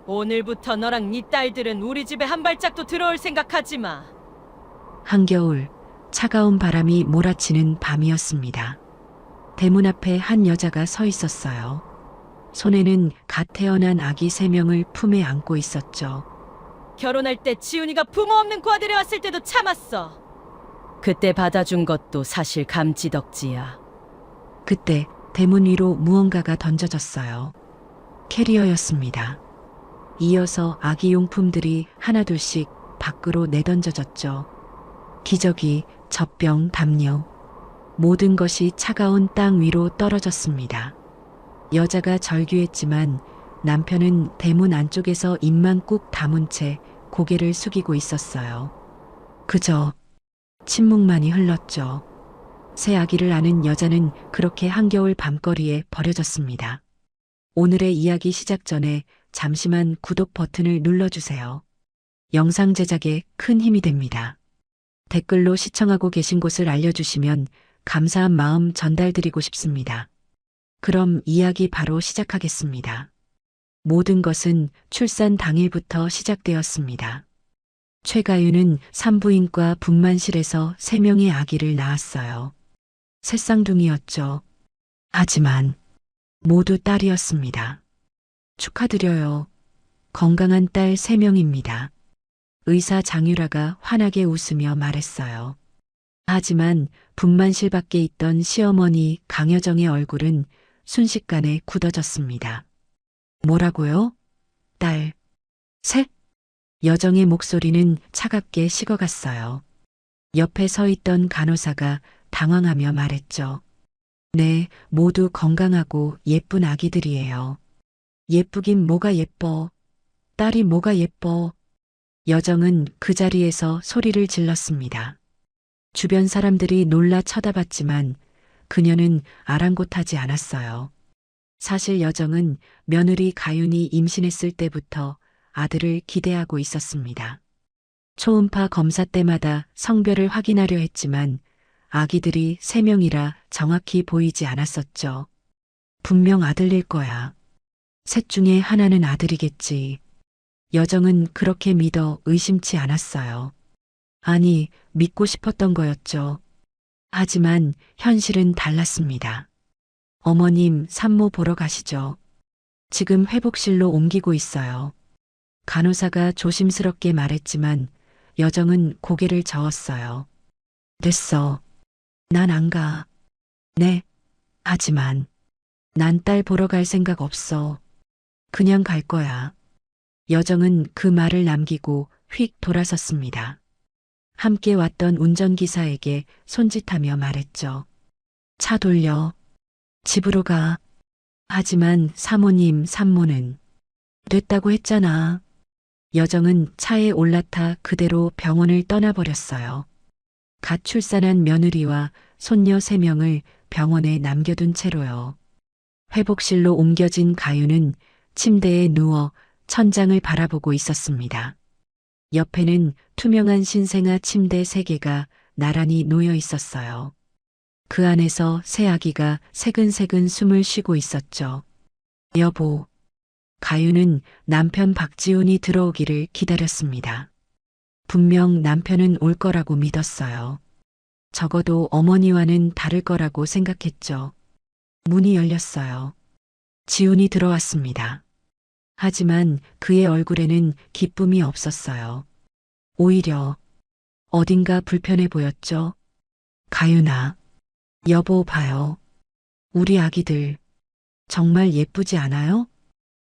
오늘부터 너랑 네 딸들은 우리 집에 한 발짝도 들어올 생각하지 마. 한겨울 차가운 바람이 몰아치는 밤이었습니다. 대문 앞에 한 여자가 서 있었어요. 손에는 갓 태어난 아기 3명을 품에 안고 있었죠. 결혼할 때 지훈이가 부모 없는 과들에 왔을 때도 참았어. 그때 받아준 것도 사실 감지덕지야. 그때 대문 위로 무언가가 던져졌어요. 캐리어였습니다. 이어서 아기 용품들이 하나둘씩 밖으로 내던져졌죠. 기저귀, 젖병, 담요. 모든 것이 차가운 땅 위로 떨어졌습니다. 여자가 절규했지만 남편은 대문 안쪽에서 입만 꾹 다문 채 고개를 숙이고 있었어요. 그저 침묵만이 흘렀죠. 새 아기를 안은 여자는 그렇게 한겨울 밤거리에 버려졌습니다. 오늘의 이야기 시작 전에 잠시만 구독 버튼을 눌러주세요. 영상 제작에 큰 힘이 됩니다. 댓글로 시청하고 계신 곳을 알려주시면 감사한 마음 전달드리고 싶습니다. 그럼 이야기 바로 시작하겠습니다. 모든 것은 출산 당일부터 시작되었습니다. 최가윤은 산부인과 분만실에서 3명의 아기를 낳았어요. 새쌍둥이였죠. 하지만 모두 딸이었습니다. 축하드려요. 건강한 딸 3명입니다. 의사 장유라가 환하게 웃으며 말했어요. 하지만 분만실 밖에 있던 시어머니 강여정의 얼굴은 순식간에 굳어졌습니다. 뭐라고요? 딸, 셋? 여정의 목소리는 차갑게 식어갔어요. 옆에 서 있던 간호사가 당황하며 말했죠. 네, 모두 건강하고 예쁜 아기들이에요. 예쁘긴 뭐가 예뻐. 딸이 뭐가 예뻐. 여정은 그 자리에서 소리를 질렀습니다. 주변 사람들이 놀라 쳐다봤지만 그녀는 아랑곳하지 않았어요. 사실 여정은 며느리 가윤이 임신했을 때부터 아들을 기대하고 있었습니다. 초음파 검사 때마다 성별을 확인하려 했지만 아기들이 3명이라 정확히 보이지 않았었죠. 분명 아들일 거야. 셋 중에 하나는 아들이겠지. 여정은 그렇게 믿어 의심치 않았어요. 아니, 믿고 싶었던 거였죠. 하지만 현실은 달랐습니다. 어머님, 산모 보러 가시죠. 지금 회복실로 옮기고 있어요. 간호사가 조심스럽게 말했지만 여정은 고개를 저었어요. 됐어. 난 안 가. 네. 하지만 난 딸 보러 갈 생각 없어. 그냥 갈 거야. 여정은 그 말을 남기고 휙 돌아섰습니다. 함께 왔던 운전기사에게 손짓하며 말했죠. 차 돌려. 집으로 가. 하지만 사모님, 산모는 됐다고 했잖아. 여정은 차에 올라타 그대로 병원을 떠나버렸어요. 갓 출산한 며느리와 손녀 3명을 병원에 남겨둔 채로요. 회복실로 옮겨진 가윤은 침대에 누워 천장을 바라보고 있었습니다. 옆에는 투명한 신생아 침대 3개가 나란히 놓여 있었어요. 그 안에서 새 아기가 새근새근 숨을 쉬고 있었죠. 여보. 가윤은 남편 박지훈이 들어오기를 기다렸습니다. 분명 남편은 올 거라고 믿었어요. 적어도 어머니와는 다를 거라고 생각했죠. 문이 열렸어요. 지훈이 들어왔습니다. 하지만 그의 얼굴에는 기쁨이 없었어요. 오히려 어딘가 불편해 보였죠. 가윤아, 여보 봐요. 우리 아기들 정말 예쁘지 않아요?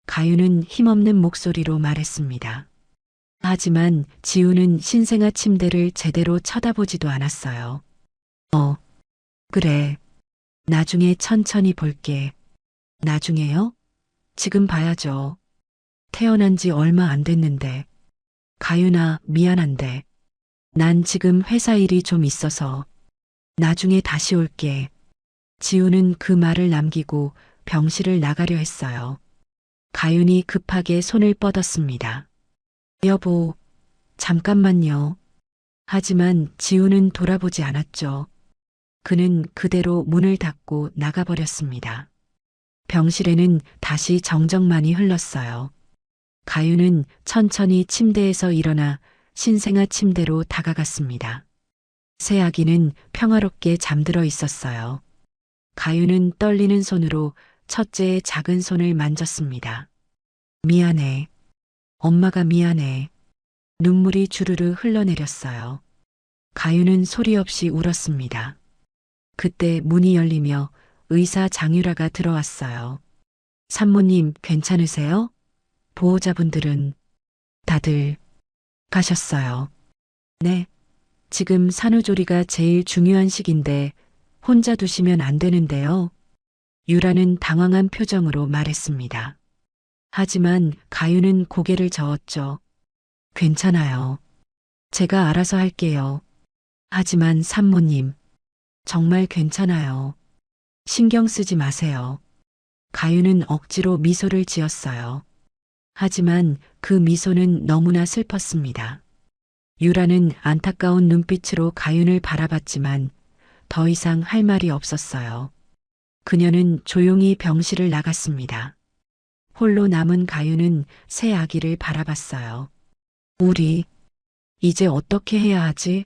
가윤은 힘없는 목소리로 말했습니다. 하지만 지우는 신생아 침대를 제대로 쳐다보지도 않았어요. 그래. 나중에 천천히 볼게. 나중에요? 지금 봐야죠. 태어난 지 얼마 안 됐는데. 가윤아, 미안한데. 난 지금 회사 일이 좀 있어서. 나중에 다시 올게. 지우는 그 말을 남기고 병실을 나가려 했어요. 가윤이 급하게 손을 뻗었습니다. 여보, 잠깐만요. 하지만 지우는 돌아보지 않았죠. 그는 그대로 문을 닫고 나가버렸습니다. 병실에는 다시 정적만이 흘렀어요. 가윤은 천천히 침대에서 일어나 신생아 침대로 다가갔습니다. 새 아기는 평화롭게 잠들어 있었어요. 가윤은 떨리는 손으로 첫째의 작은 손을 만졌습니다. 미안해. 엄마가 미안해. 눈물이 주르르 흘러내렸어요. 가윤은 소리 없이 울었습니다. 그때 문이 열리며 의사 장유라가 들어왔어요. 산모님 괜찮으세요? 보호자분들은 다들 가셨어요. 네. 지금 산후조리가 제일 중요한 시기인데 혼자 두시면 안 되는데요. 유라는 당황한 표정으로 말했습니다. 하지만 가윤은 고개를 저었죠. 괜찮아요. 제가 알아서 할게요. 하지만 산모님, 정말 괜찮아요. 신경 쓰지 마세요. 가윤은 억지로 미소를 지었어요. 하지만 그 미소는 너무나 슬펐습니다. 유라는 안타까운 눈빛으로 가윤을 바라봤지만 더 이상 할 말이 없었어요. 그녀는 조용히 병실을 나갔습니다. 홀로 남은 가윤은 새 아기를 바라봤어요. 우리, 이제 어떻게 해야 하지?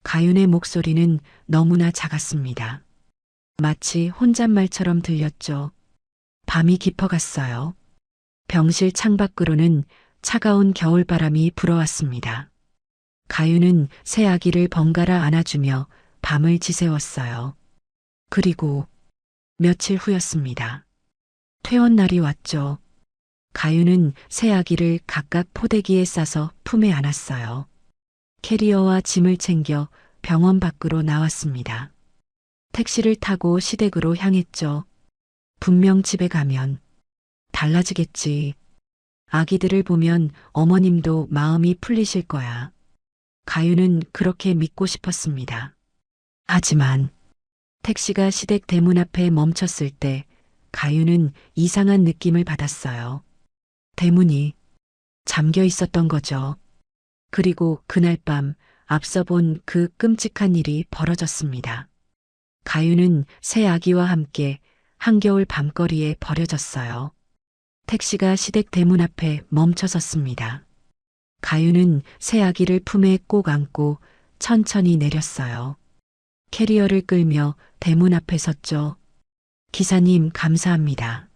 가윤의 목소리는 너무나 작았습니다. 마치 혼잣말처럼 들렸죠. 밤이 깊어갔어요. 병실 창밖으로는 차가운 겨울바람이 불어왔습니다. 가윤은 새 아기를 번갈아 안아주며 밤을 지새웠어요. 그리고 며칠 후였습니다. 퇴원날이 왔죠. 가윤은 새 아기를 각각 포대기에 싸서 품에 안았어요. 캐리어와 짐을 챙겨 병원 밖으로 나왔습니다. 택시를 타고 시댁으로 향했죠. 분명 집에 가면 달라지겠지. 아기들을 보면 어머님도 마음이 풀리실 거야. 가윤은 그렇게 믿고 싶었습니다. 하지만 택시가 시댁 대문 앞에 멈췄을 때 가윤은 이상한 느낌을 받았어요. 대문이 잠겨 있었던 거죠. 그리고 그날 밤 앞서 본 그 끔찍한 일이 벌어졌습니다. 가윤은 새 아기와 함께 한겨울 밤거리에 버려졌어요. 택시가 시댁 대문 앞에 멈춰섰습니다. 가윤은 새 아기를 품에 꼭 안고 천천히 내렸어요. 캐리어를 끌며 대문 앞에 섰죠. 기사님 감사합니다.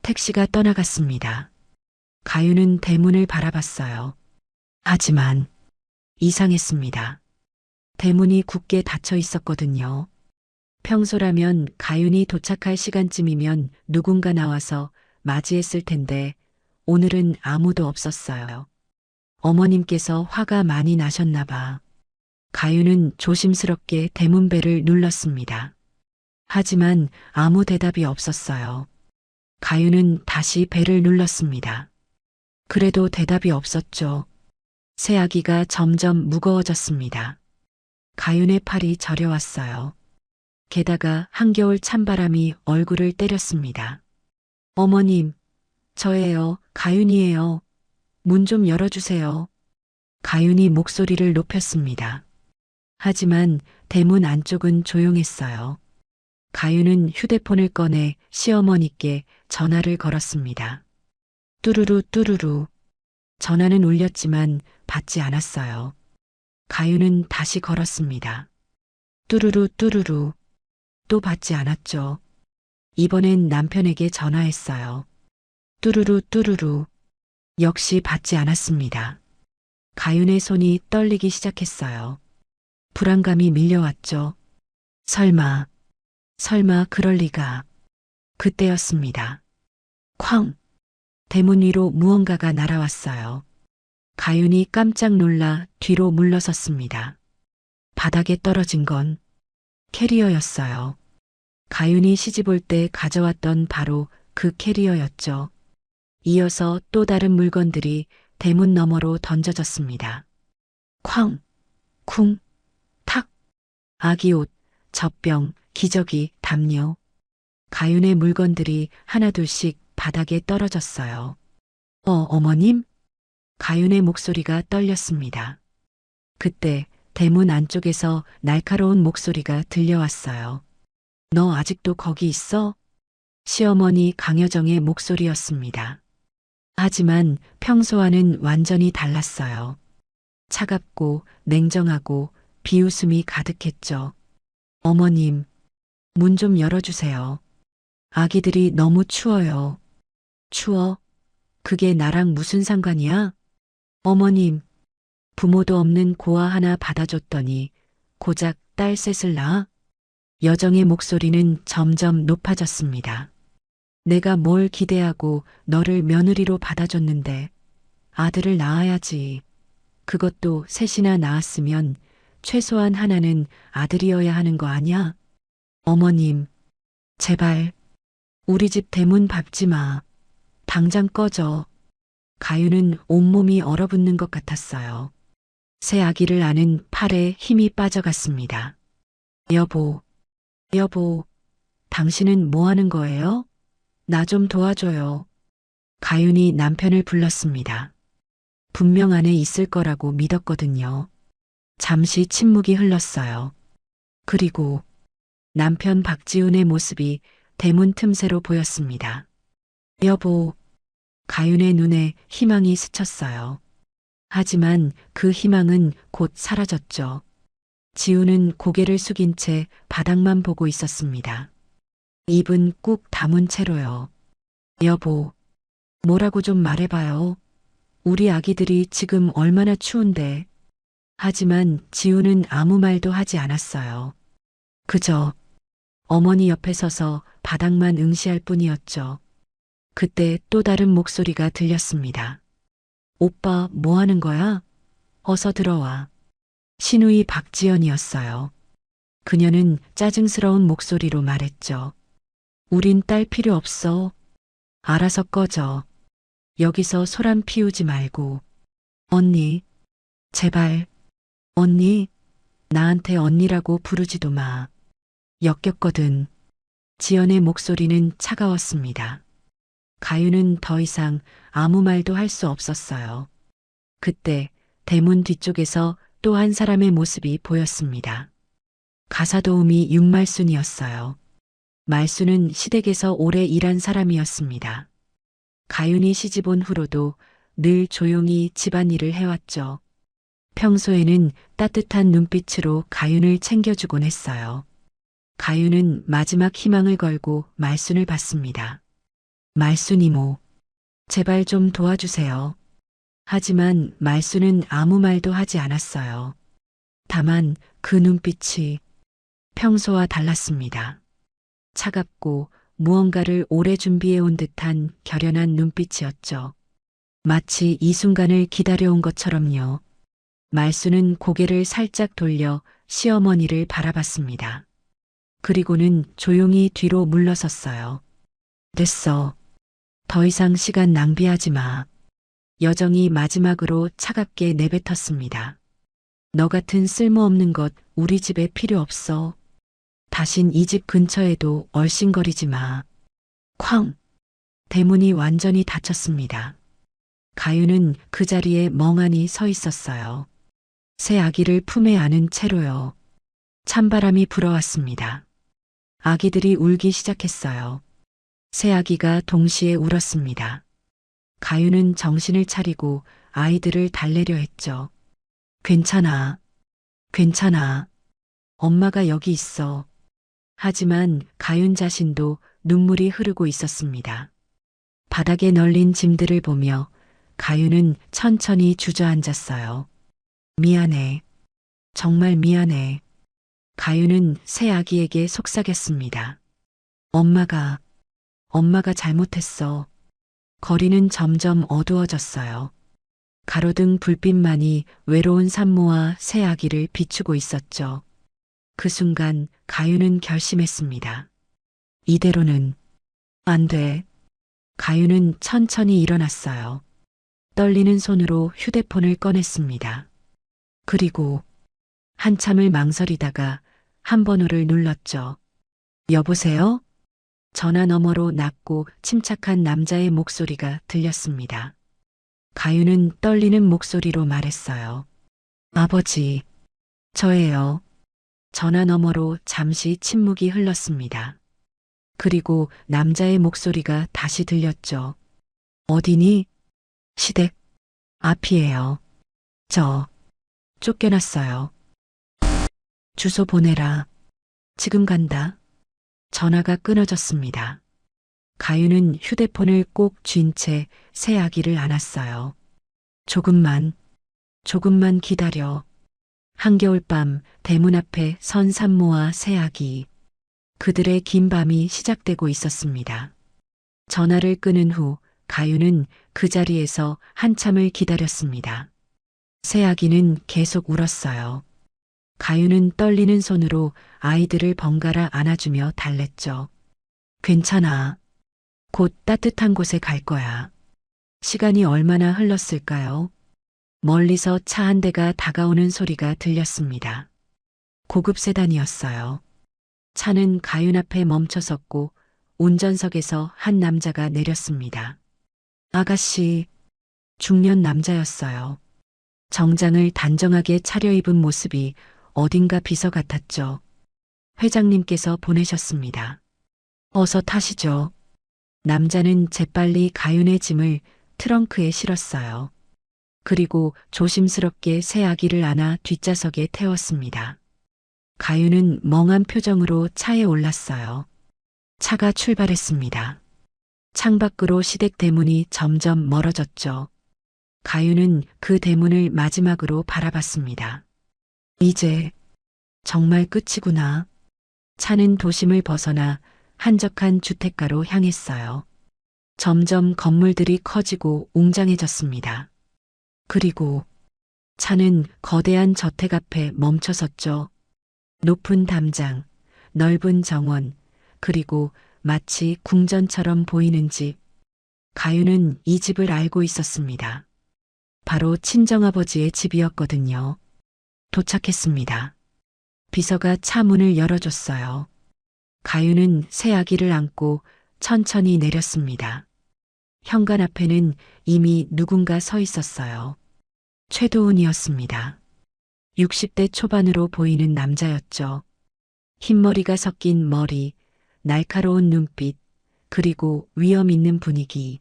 택시가 떠나갔습니다. 가윤은 대문을 바라봤어요. 하지만 이상했습니다. 대문이 굳게 닫혀 있었거든요. 평소라면 가윤이 도착할 시간쯤이면 누군가 나와서 맞이했을 텐데 오늘은 아무도 없었어요. 어머님께서 화가 많이 나셨나 봐. 가윤은 조심스럽게 대문벨을 눌렀습니다. 하지만 아무 대답이 없었어요. 가윤은 다시 벨을 눌렀습니다. 그래도 대답이 없었죠. 새 아기가 점점 무거워졌습니다. 가윤의 팔이 저려왔어요. 게다가 한겨울 찬바람이 얼굴을 때렸습니다. 어머님, 저예요. 가윤이에요. 문 좀 열어주세요. 가윤이 목소리를 높였습니다. 하지만 대문 안쪽은 조용했어요. 가윤은 휴대폰을 꺼내 시어머니께 전화를 걸었습니다. 뚜루루 뚜루루. 전화는 울렸지만 받지 않았어요. 가윤은 다시 걸었습니다. 뚜루루 뚜루루. 또 받지 않았죠. 이번엔 남편에게 전화했어요. 뚜루루 뚜루루. 역시 받지 않았습니다. 가윤의 손이 떨리기 시작했어요. 불안감이 밀려왔죠. 설마 그럴 리가. 그때였습니다. 쾅! 대문 위로 무언가가 날아왔어요. 가윤이 깜짝 놀라 뒤로 물러섰습니다. 바닥에 떨어진 건 캐리어였어요. 가윤이 시집 올 때 가져왔던 바로 그 캐리어였죠. 이어서 또 다른 물건들이 대문 너머로 던져졌습니다. 쾅! 쿵! 탁! 아기 옷, 젖병, 기저귀, 담요. 가윤의 물건들이 하나둘씩 바닥에 떨어졌어요. 어머님? 가윤의 목소리가 떨렸습니다. 그때 대문 안쪽에서 날카로운 목소리가 들려왔어요. 너 아직도 거기 있어? 시어머니 강여정의 목소리였습니다. 하지만 평소와는 완전히 달랐어요. 차갑고 냉정하고 비웃음이 가득했죠. 어머님, 문 좀 열어주세요. 아기들이 너무 추워요. 추워? 그게 나랑 무슨 상관이야? 어머님, 부모도 없는 고아 하나 받아줬더니 고작 딸 셋을 낳아? 여정의 목소리는 점점 높아졌습니다. 내가 뭘 기대하고 너를 며느리로 받아줬는데 아들을 낳아야지. 그것도 셋이나 낳았으면 최소한 하나는 아들이어야 하는 거 아니야? 어머님, 제발 우리 집 대문 밟지 마. 당장 꺼져. 가유는 온몸이 얼어붙는 것 같았어요. 새 아기를 안은 팔에 힘이 빠져갔습니다. 여보, 여보, 당신은 뭐 하는 거예요? 나 좀 도와줘요. 가윤이 남편을 불렀습니다. 분명 안에 있을 거라고 믿었거든요. 잠시 침묵이 흘렀어요. 그리고 남편 박지훈의 모습이 대문 틈새로 보였습니다. 여보, 가윤의 눈에 희망이 스쳤어요. 하지만 그 희망은 곧 사라졌죠. 지우는 고개를 숙인 채 바닥만 보고 있었습니다. 입은 꾹 다문 채로요. 여보, 뭐라고 좀 말해봐요. 우리 아기들이 지금 얼마나 추운데. 하지만 지우는 아무 말도 하지 않았어요. 그저 어머니 옆에 서서 바닥만 응시할 뿐이었죠. 그때 또 다른 목소리가 들렸습니다. 오빠 뭐 하는 거야? 어서 들어와. 신우이 박지연이었어요. 그녀는 짜증스러운 목소리로 말했죠. 우린 딸 필요 없어. 알아서 꺼져. 여기서 소란 피우지 말고. 언니, 제발. 언니, 나한테 언니라고 부르지도 마. 역겹거든. 지연의 목소리는 차가웠습니다. 가유는 더 이상 아무 말도 할 수 없었어요. 그때 대문 뒤쪽에서 또 한 사람의 모습이 보였습니다. 가사도우미 윤말순이었어요. 말순은 시댁에서 오래 일한 사람이었습니다. 가윤이 시집 온 후로도 늘 조용히 집안일을 해왔죠. 평소에는 따뜻한 눈빛으로 가윤을 챙겨주곤 했어요. 가윤은 마지막 희망을 걸고 말순을 봤습니다. 말순 이모, 제발 좀 도와주세요. 하지만 말순은 아무 말도 하지 않았어요. 다만 그 눈빛이 평소와 달랐습니다. 차갑고 무언가를 오래 준비해온 듯한 결연한 눈빛이었죠. 마치 이 순간을 기다려온 것처럼요. 말순은 고개를 살짝 돌려 시어머니를 바라봤습니다. 그리고는 조용히 뒤로 물러섰어요. 됐어. 더 이상 시간 낭비하지 마. 여정이 마지막으로 차갑게 내뱉었습니다. 너 같은 쓸모없는 것 우리 집에 필요 없어. 다신 이 집 근처에도 얼씬거리지 마. 쾅! 대문이 완전히 닫혔습니다. 가유는 그 자리에 멍하니 서 있었어요. 새 아기를 품에 안은 채로요. 찬바람이 불어왔습니다. 아기들이 울기 시작했어요. 새 아기가 동시에 울었습니다. 가유는 정신을 차리고 아이들을 달래려 했죠. 괜찮아. 괜찮아. 엄마가 여기 있어. 하지만 가윤 자신도 눈물이 흐르고 있었습니다. 바닥에 널린 짐들을 보며 가윤은 천천히 주저앉았어요. 미안해. 정말 미안해. 가윤은 새 아기에게 속삭였습니다. 엄마가 잘못했어. 거리는 점점 어두워졌어요. 가로등 불빛만이 외로운 산모와 새 아기를 비추고 있었죠. 그 순간 가유는 결심했습니다. 이대로는 안 돼. 가유는 천천히 일어났어요. 떨리는 손으로 휴대폰을 꺼냈습니다. 그리고 한참을 망설이다가 한 번호를 눌렀죠. 여보세요? 전화 너머로 낮고 침착한 남자의 목소리가 들렸습니다. 가유는 떨리는 목소리로 말했어요. 아버지, 저예요. 전화 너머로 잠시 침묵이 흘렀습니다. 그리고 남자의 목소리가 다시 들렸죠. 어디니? 시댁 앞이에요. 저 쫓겨났어요. 주소 보내라. 지금 간다. 전화가 끊어졌습니다. 가윤은 휴대폰을 꼭 쥔 채 새 아기를 안았어요. 조금만 기다려. 한겨울밤 대문 앞에 선 산모와 새 아기. 그들의 긴 밤이 시작되고 있었습니다. 전화를 끊은 후 가윤은 그 자리에서 한참을 기다렸습니다. 새 아기는 계속 울었어요. 가윤은 떨리는 손으로 아이들을 번갈아 안아주며 달랬죠. 괜찮아. 곧 따뜻한 곳에 갈 거야. 시간이 얼마나 흘렀을까요? 멀리서 차 한 대가 다가오는 소리가 들렸습니다. 고급 세단이었어요. 차는 가윤 앞에 멈춰섰고 운전석에서 한 남자가 내렸습니다. 아가씨, 중년 남자였어요. 정장을 단정하게 차려입은 모습이 어딘가 비서 같았죠. 회장님께서 보내셨습니다. 어서 타시죠. 남자는 재빨리 가윤의 짐을 트렁크에 실었어요. 그리고 조심스럽게 새 아기를 안아 뒷좌석에 태웠습니다. 가윤은 멍한 표정으로 차에 올랐어요. 차가 출발했습니다. 창밖으로 시댁 대문이 점점 멀어졌죠. 가윤은 그 대문을 마지막으로 바라봤습니다. 이제 정말 끝이구나. 차는 도심을 벗어나 한적한 주택가로 향했어요. 점점 건물들이 커지고 웅장해졌습니다. 그리고 차는 거대한 저택 앞에 멈춰섰죠. 높은 담장, 넓은 정원, 그리고 마치 궁전처럼 보이는 집. 가윤은 이 집을 알고 있었습니다. 바로 친정아버지의 집이었거든요. 도착했습니다. 비서가 차 문을 열어줬어요. 가윤은 새 아기를 안고 천천히 내렸습니다. 현관 앞에는 이미 누군가 서 있었어요. 최도훈이었습니다. 60대 초반으로 보이는 남자였죠. 흰머리가 섞인 머리, 날카로운 눈빛, 그리고 위험 있는 분위기.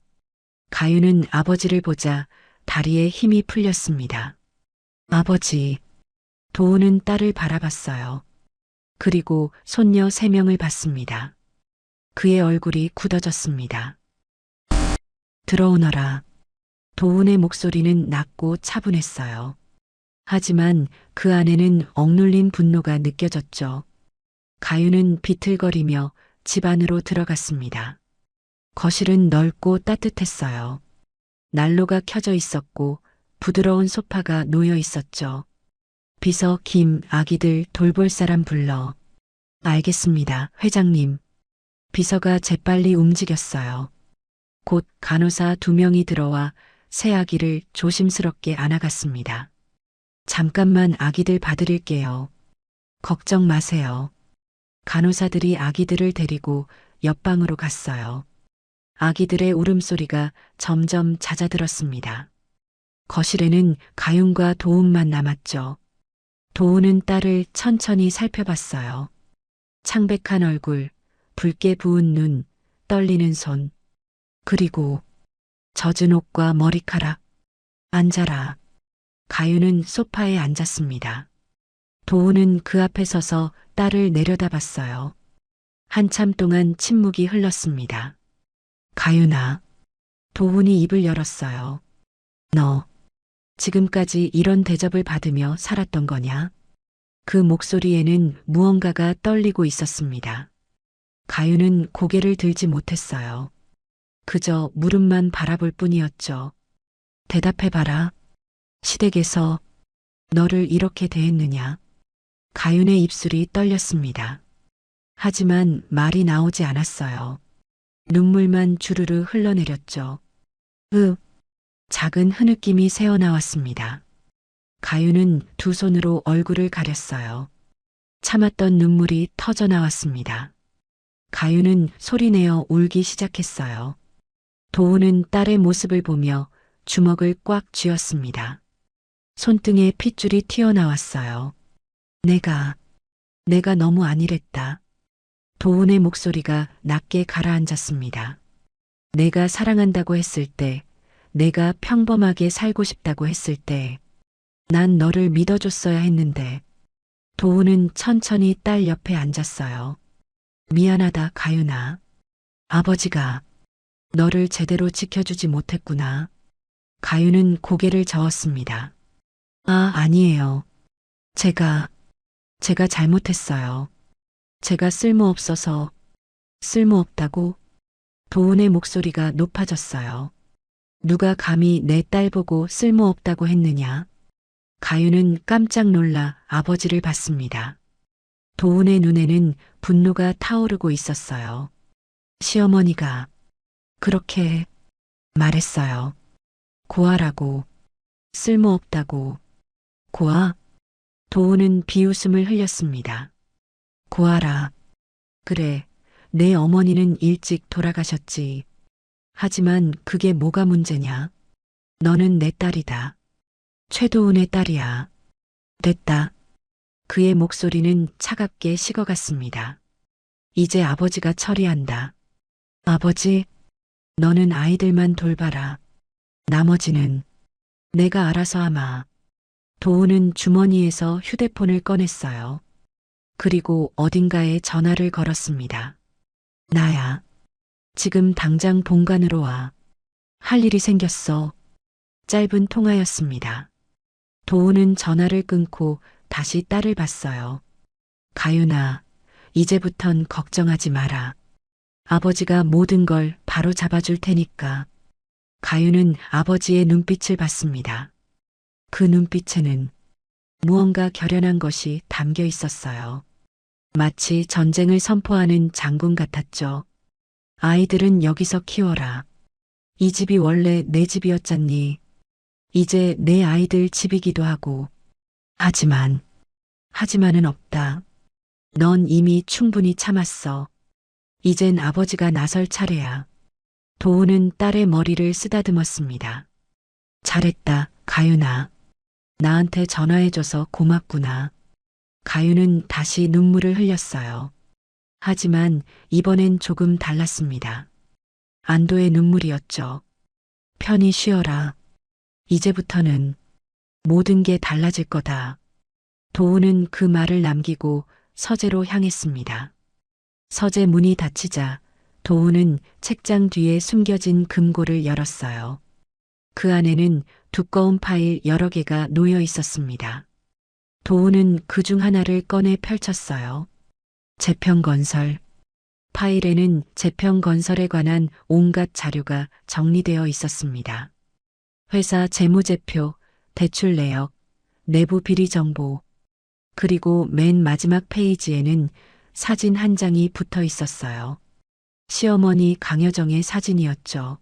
가윤은 아버지를 보자 다리에 힘이 풀렸습니다. 아버지. 도훈은 딸을 바라봤어요. 그리고 손녀 3명을 봤습니다. 그의 얼굴이 굳어졌습니다. 들어오너라. 도훈의 목소리는 낮고 차분했어요. 하지만 그 안에는 억눌린 분노가 느껴졌죠. 가윤은 비틀거리며 집 안으로 들어갔습니다. 거실은 넓고 따뜻했어요. 난로가 켜져 있었고 부드러운 소파가 놓여 있었죠. 비서 김, 아기들 돌볼 사람 불러. 알겠습니다, 회장님. 비서가 재빨리 움직였어요. 곧 간호사 2명이 들어와 새 아기를 조심스럽게 안아갔습니다. 잠깐만 아기들 봐드릴게요. 걱정 마세요. 간호사들이 아기들을 데리고 옆방으로 갔어요. 아기들의 울음소리가 점점 잦아들었습니다. 거실에는 가윤과 도훈만 남았죠. 도훈은 딸을 천천히 살펴봤어요. 창백한 얼굴, 붉게 부은 눈, 떨리는 손, 그리고 젖은 옷과 머리카락. 앉아라. 가윤은 소파에 앉았습니다. 도훈은 그 앞에 서서 딸을 내려다봤어요. 한참 동안 침묵이 흘렀습니다. 가윤아. 도훈이 입을 열었어요. 너 지금까지 이런 대접을 받으며 살았던 거냐? 그 목소리에는 무언가가 떨리고 있었습니다. 가윤은 고개를 들지 못했어요. 그저 무릎만 바라볼 뿐이었죠. 대답해봐라. 시댁에서 너를 이렇게 대했느냐? 가윤의 입술이 떨렸습니다. 하지만 말이 나오지 않았어요. 눈물만 주르르 흘러내렸죠. 작은 흐느낌이 새어나왔습니다. 가윤은 2 손으로 얼굴을 가렸어요. 참았던 눈물이 터져나왔습니다. 가윤은 소리내어 울기 시작했어요. 도훈은 딸의 모습을 보며 주먹을 꽉 쥐었습니다. 손등에 핏줄이 튀어나왔어요. 내가 너무 안일했다. 도훈의 목소리가 낮게 가라앉았습니다. 내가 사랑한다고 했을 때 내가 평범하게 살고 싶다고 했을 때 난 너를 믿어줬어야 했는데. 도우는 천천히 딸 옆에 앉았어요. 미안하다, 가윤아. 아버지가 너를 제대로 지켜주지 못했구나. 가윤은 고개를 저었습니다. 아니에요. 제가 잘못했어요. 제가 쓸모없어서. 쓸모없다고? 도훈의 목소리가 높아졌어요. 누가 감히 내 딸 보고 쓸모없다고 했느냐? 가윤은 깜짝 놀라 아버지를 봤습니다. 도훈의 눈에는 분노가 타오르고 있었어요. 시어머니가 그렇게 말했어요. 고아라고, 쓸모없다고. 고아? 도훈은 비웃음을 흘렸습니다. 고아라. 그래, 내 어머니는 일찍 돌아가셨지. 하지만 그게 뭐가 문제냐? 너는 내 딸이다. 최도훈의 딸이야. 됐다. 그의 목소리는 차갑게 식어갔습니다. 이제 아버지가 처리한다. 아버지, 너는 아이들만 돌봐라. 나머지는 내가 알아서 하마. 도훈은 주머니에서 휴대폰을 꺼냈어요. 그리고 어딘가에 전화를 걸었습니다. 나야. 지금 당장 본관으로 와. 할 일이 생겼어. 짧은 통화였습니다. 도훈은 전화를 끊고 다시 딸을 봤어요. 가윤아, 이제부턴 걱정하지 마라. 아버지가 모든 걸 바로 잡아줄 테니까. 가윤은 아버지의 눈빛을 봤습니다. 그 눈빛에는 무언가 결연한 것이 담겨 있었어요. 마치 전쟁을 선포하는 장군 같았죠. 아이들은 여기서 키워라. 이 집이 원래 내 집이었잖니. 이제 내 아이들 집이기도 하고. 하지만은 없다. 넌 이미 충분히 참았어. 이젠 아버지가 나설 차례야. 도훈은 딸의 머리를 쓰다듬었습니다. 잘했다, 가윤아. 나한테 전화해줘서 고맙구나. 가윤은 다시 눈물을 흘렸어요. 하지만 이번엔 조금 달랐습니다. 안도의 눈물이었죠. 편히 쉬어라. 이제부터는 모든 게 달라질 거다. 도훈은 그 말을 남기고 서재로 향했습니다. 서재 문이 닫히자 도훈은 책장 뒤에 숨겨진 금고를 열었어요. 그 안에는 두꺼운 파일 여러 개가 놓여 있었습니다. 도훈은 그 중 하나를 꺼내 펼쳤어요. 재평건설. 파일에는 재평건설에 관한 온갖 자료가 정리되어 있었습니다. 회사 재무제표, 대출 내역, 내부 비리 정보, 그리고 맨 마지막 페이지에는 사진 한 장이 붙어 있었어요. 시어머니 강여정의 사진이었죠.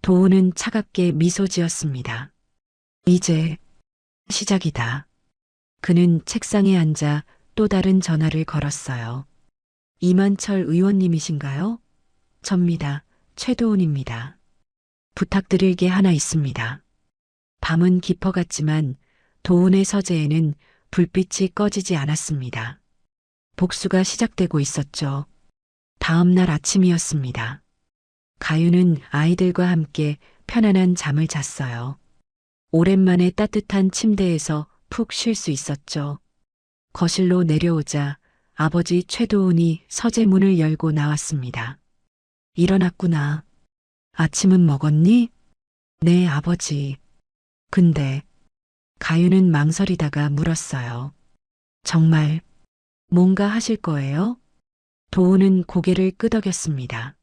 도훈은 차갑게 미소 지었습니다. 이제 시작이다. 그는 책상에 앉아 또 다른 전화를 걸었어요. 이만철 의원님이신가요? 접니다. 최도훈입니다. 부탁드릴 게 하나 있습니다. 밤은 깊어갔지만 도훈의 서재에는 불빛이 꺼지지 않았습니다. 복수가 시작되고 있었죠. 다음 날 아침이었습니다. 가윤은 아이들과 함께 편안한 잠을 잤어요. 오랜만에 따뜻한 침대에서 푹 쉴 수 있었죠. 거실로 내려오자 아버지 최도훈이 서재 문을 열고 나왔습니다. 일어났구나. 아침은 먹었니? 네, 아버지. 근데 가윤은 망설이다가 물었어요. 정말 뭔가 하실 거예요? 도훈은 고개를 끄덕였습니다.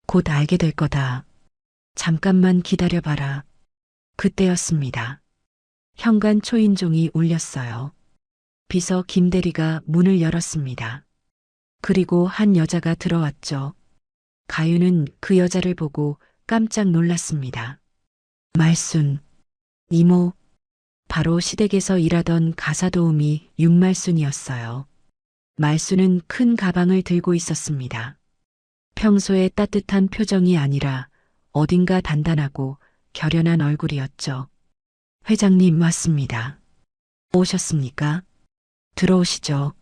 곧 알게 될 거다. 잠깐만 기다려봐라. 그때였습니다. 현관 초인종이 울렸어요. 비서 김대리가 문을 열었습니다. 그리고 한 여자가 들어왔죠. 가윤은 그 여자를 보고 깜짝 놀랐습니다. 말순, 이모, 바로 시댁에서 일하던 가사도우미 윤말순이었어요. 말순은 큰 가방을 들고 있었습니다. 평소의 따뜻한 표정이 아니라 어딘가 단단하고 결연한 얼굴이었죠. 회장님 왔습니다. 오셨습니까? 들어오시죠.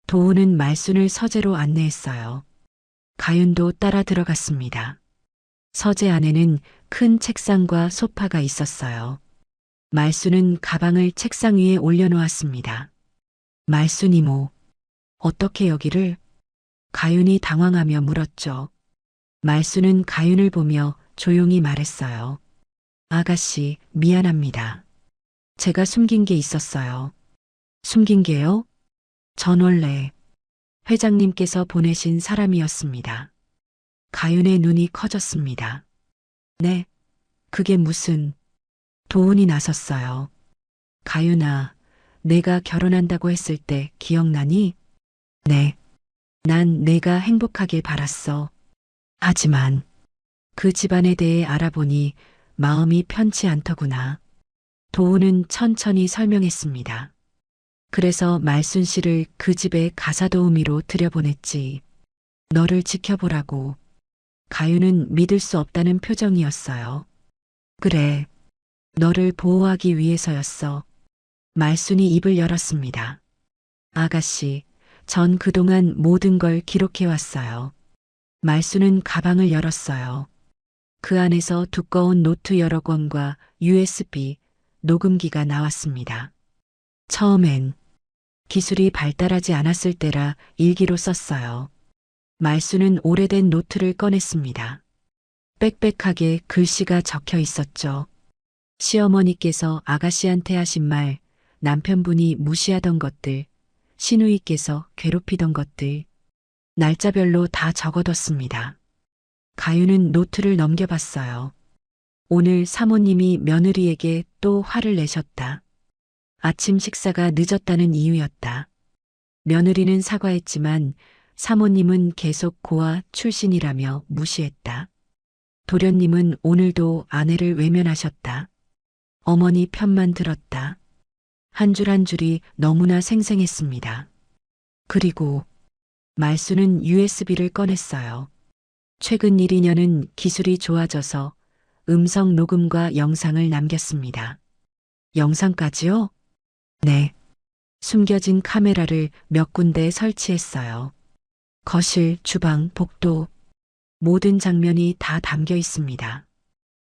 도훈은 말순을 서재로 안내했어요. 가윤도 따라 들어갔습니다. 서재 안에는 큰 책상과 소파가 있었어요. 말수는 가방을 책상 위에 올려놓았습니다. 말순 이모, 어떻게 여기를? 가윤이 당황하며 물었죠. 말수는 가윤을 보며 조용히 말했어요. 아가씨, 미안합니다. 제가 숨긴 게 있었어요. 숨긴 게요? 전 원래 회장님께서 보내신 사람이었습니다. 가윤의 눈이 커졌습니다. 네, 그게 무슨... 도훈이 나섰어요. 가윤아, 내가 결혼한다고 했을 때 기억나니? 네. 난 내가 행복하길 바랐어. 하지만 그 집안에 대해 알아보니 마음이 편치 않더구나. 도훈은 천천히 설명했습니다. 그래서 말순 씨를 그 집에 가사도우미로 들여보냈지. 너를 지켜보라고. 가윤은 믿을 수 없다는 표정이었어요. 그래. 너를 보호하기 위해서였어. 말순이 입을 열었습니다. 아가씨, 전 그동안 모든 걸 기록해왔어요. 말순은 가방을 열었어요. 그 안에서 두꺼운 노트 여러 권과 USB, 녹음기가 나왔습니다. 처음엔 기술이 발달하지 않았을 때라 일기로 썼어요. 말순은 오래된 노트를 꺼냈습니다. 빽빽하게 글씨가 적혀 있었죠. 시어머니께서 아가씨한테 하신 말, 남편분이 무시하던 것들, 시누이께서 괴롭히던 것들, 날짜별로 다 적어뒀습니다. 가윤은 노트를 넘겨봤어요. 오늘 사모님이 며느리에게 또 화를 내셨다. 아침 식사가 늦었다는 이유였다. 며느리는 사과했지만 사모님은 계속 고아 출신이라며 무시했다. 도련님은 오늘도 아내를 외면하셨다. 어머니 편만 들었다. 한 줄 한 줄이 너무나 생생했습니다. 그리고 말수는 USB를 꺼냈어요. 최근 1, 2년은 기술이 좋아져서 음성 녹음과 영상을 남겼습니다. 영상까지요? 네. 숨겨진 카메라를 몇 군데 설치했어요. 거실, 주방, 복도, 모든 장면이 다 담겨 있습니다.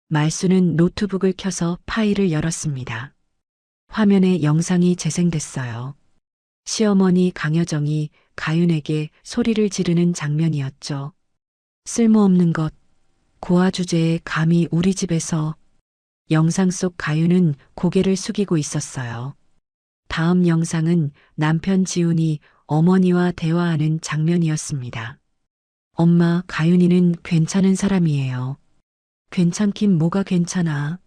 말수는 노트북을 켜서 파일을 열었습니다. 화면에 영상이 재생됐어요. 시어머니 강여정이 가윤에게 소리를 지르는 장면이었죠. 쓸모없는 것, 고아 주제에 감히 우리 집에서. 영상 속 가윤은 고개를 숙이고 있었어요. 다음 영상은 남편 지훈이 어머니와 대화하는 장면이었습니다. 엄마, 가윤이는 괜찮은 사람이에요. 괜찮긴 뭐가 괜찮아.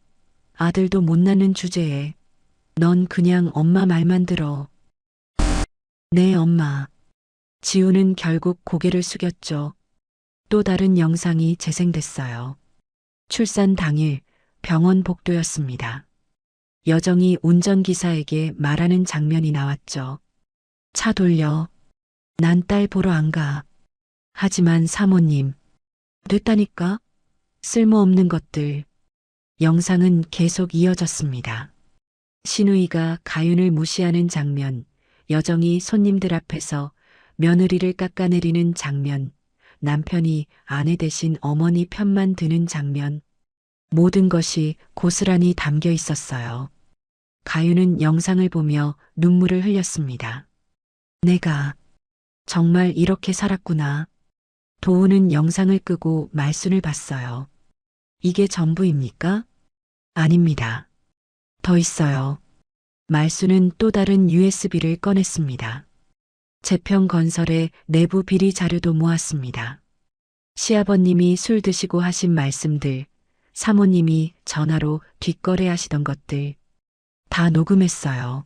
아들도 못 낳는 주제에. 넌 그냥 엄마 말만 들어. 네, 엄마. 지훈은 결국 고개를 숙였죠. 또 다른 영상이 재생됐어요. 출산 당일 병원 복도였습니다. 여정이 운전기사에게 말하는 장면이 나왔죠. 차 돌려. 난 딸 보러 안 가. 하지만 사모님. 됐다니까? 쓸모없는 것들. 영상은 계속 이어졌습니다. 시누이가 가윤을 무시하는 장면, 여정이 손님들 앞에서 며느리를 깎아내리는 장면, 남편이 아내 대신 어머니 편만 드는 장면, 모든 것이 고스란히 담겨 있었어요. 가윤은 영상을 보며 눈물을 흘렸습니다. 내가 정말 이렇게 살았구나. 도우는 영상을 끄고 말순을 봤어요. 이게 전부입니까? 아닙니다. 더 있어요. 말순은 또 다른 USB를 꺼냈습니다. 재평건설의 내부 비리 자료도 모았습니다. 시아버님이 술 드시고 하신 말씀들, 사모님이 전화로 뒷거래하시던 것들 다 녹음했어요.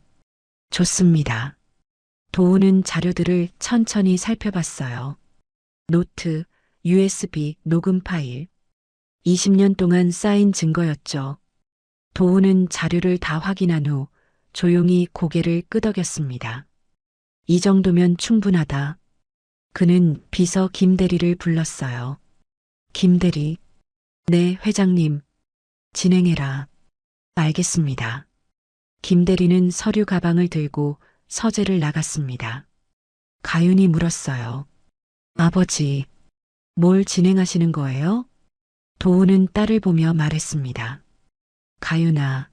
좋습니다. 도우는 자료들을 천천히 살펴봤어요. 노트, USB, 녹음 파일. 20년 동안 쌓인 증거였죠. 도우는 자료를 다 확인한 후 조용히 고개를 끄덕였습니다. 이 정도면 충분하다. 그는 비서 김대리를 불렀어요. 김대리. 네, 회장님. 진행해라. 알겠습니다. 김대리는 서류 가방을 들고 서재를 나갔습니다. 가윤이 물었어요. 아버지, 뭘 진행하시는 거예요? 도우는 딸을 보며 말했습니다. 가윤아,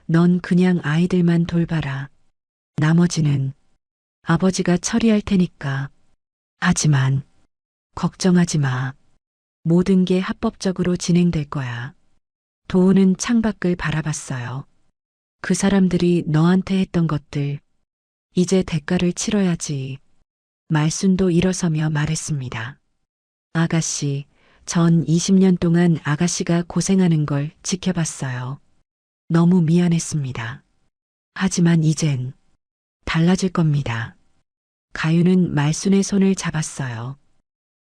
넌 그냥 아이들만 돌봐라. 나머지는 아버지가 처리할 테니까. 하지만 걱정하지 마. 모든 게 합법적으로 진행될 거야. 도우는 창밖을 바라봤어요. 그 사람들이 너한테 했던 것들, 이제 대가를 치러야지. 말순도 일어서며 말했습니다. 아가씨, 전 20년 동안 아가씨가 고생하는 걸 지켜봤어요. 너무 미안했습니다. 하지만 이젠 달라질 겁니다. 가윤은 말순의 손을 잡았어요.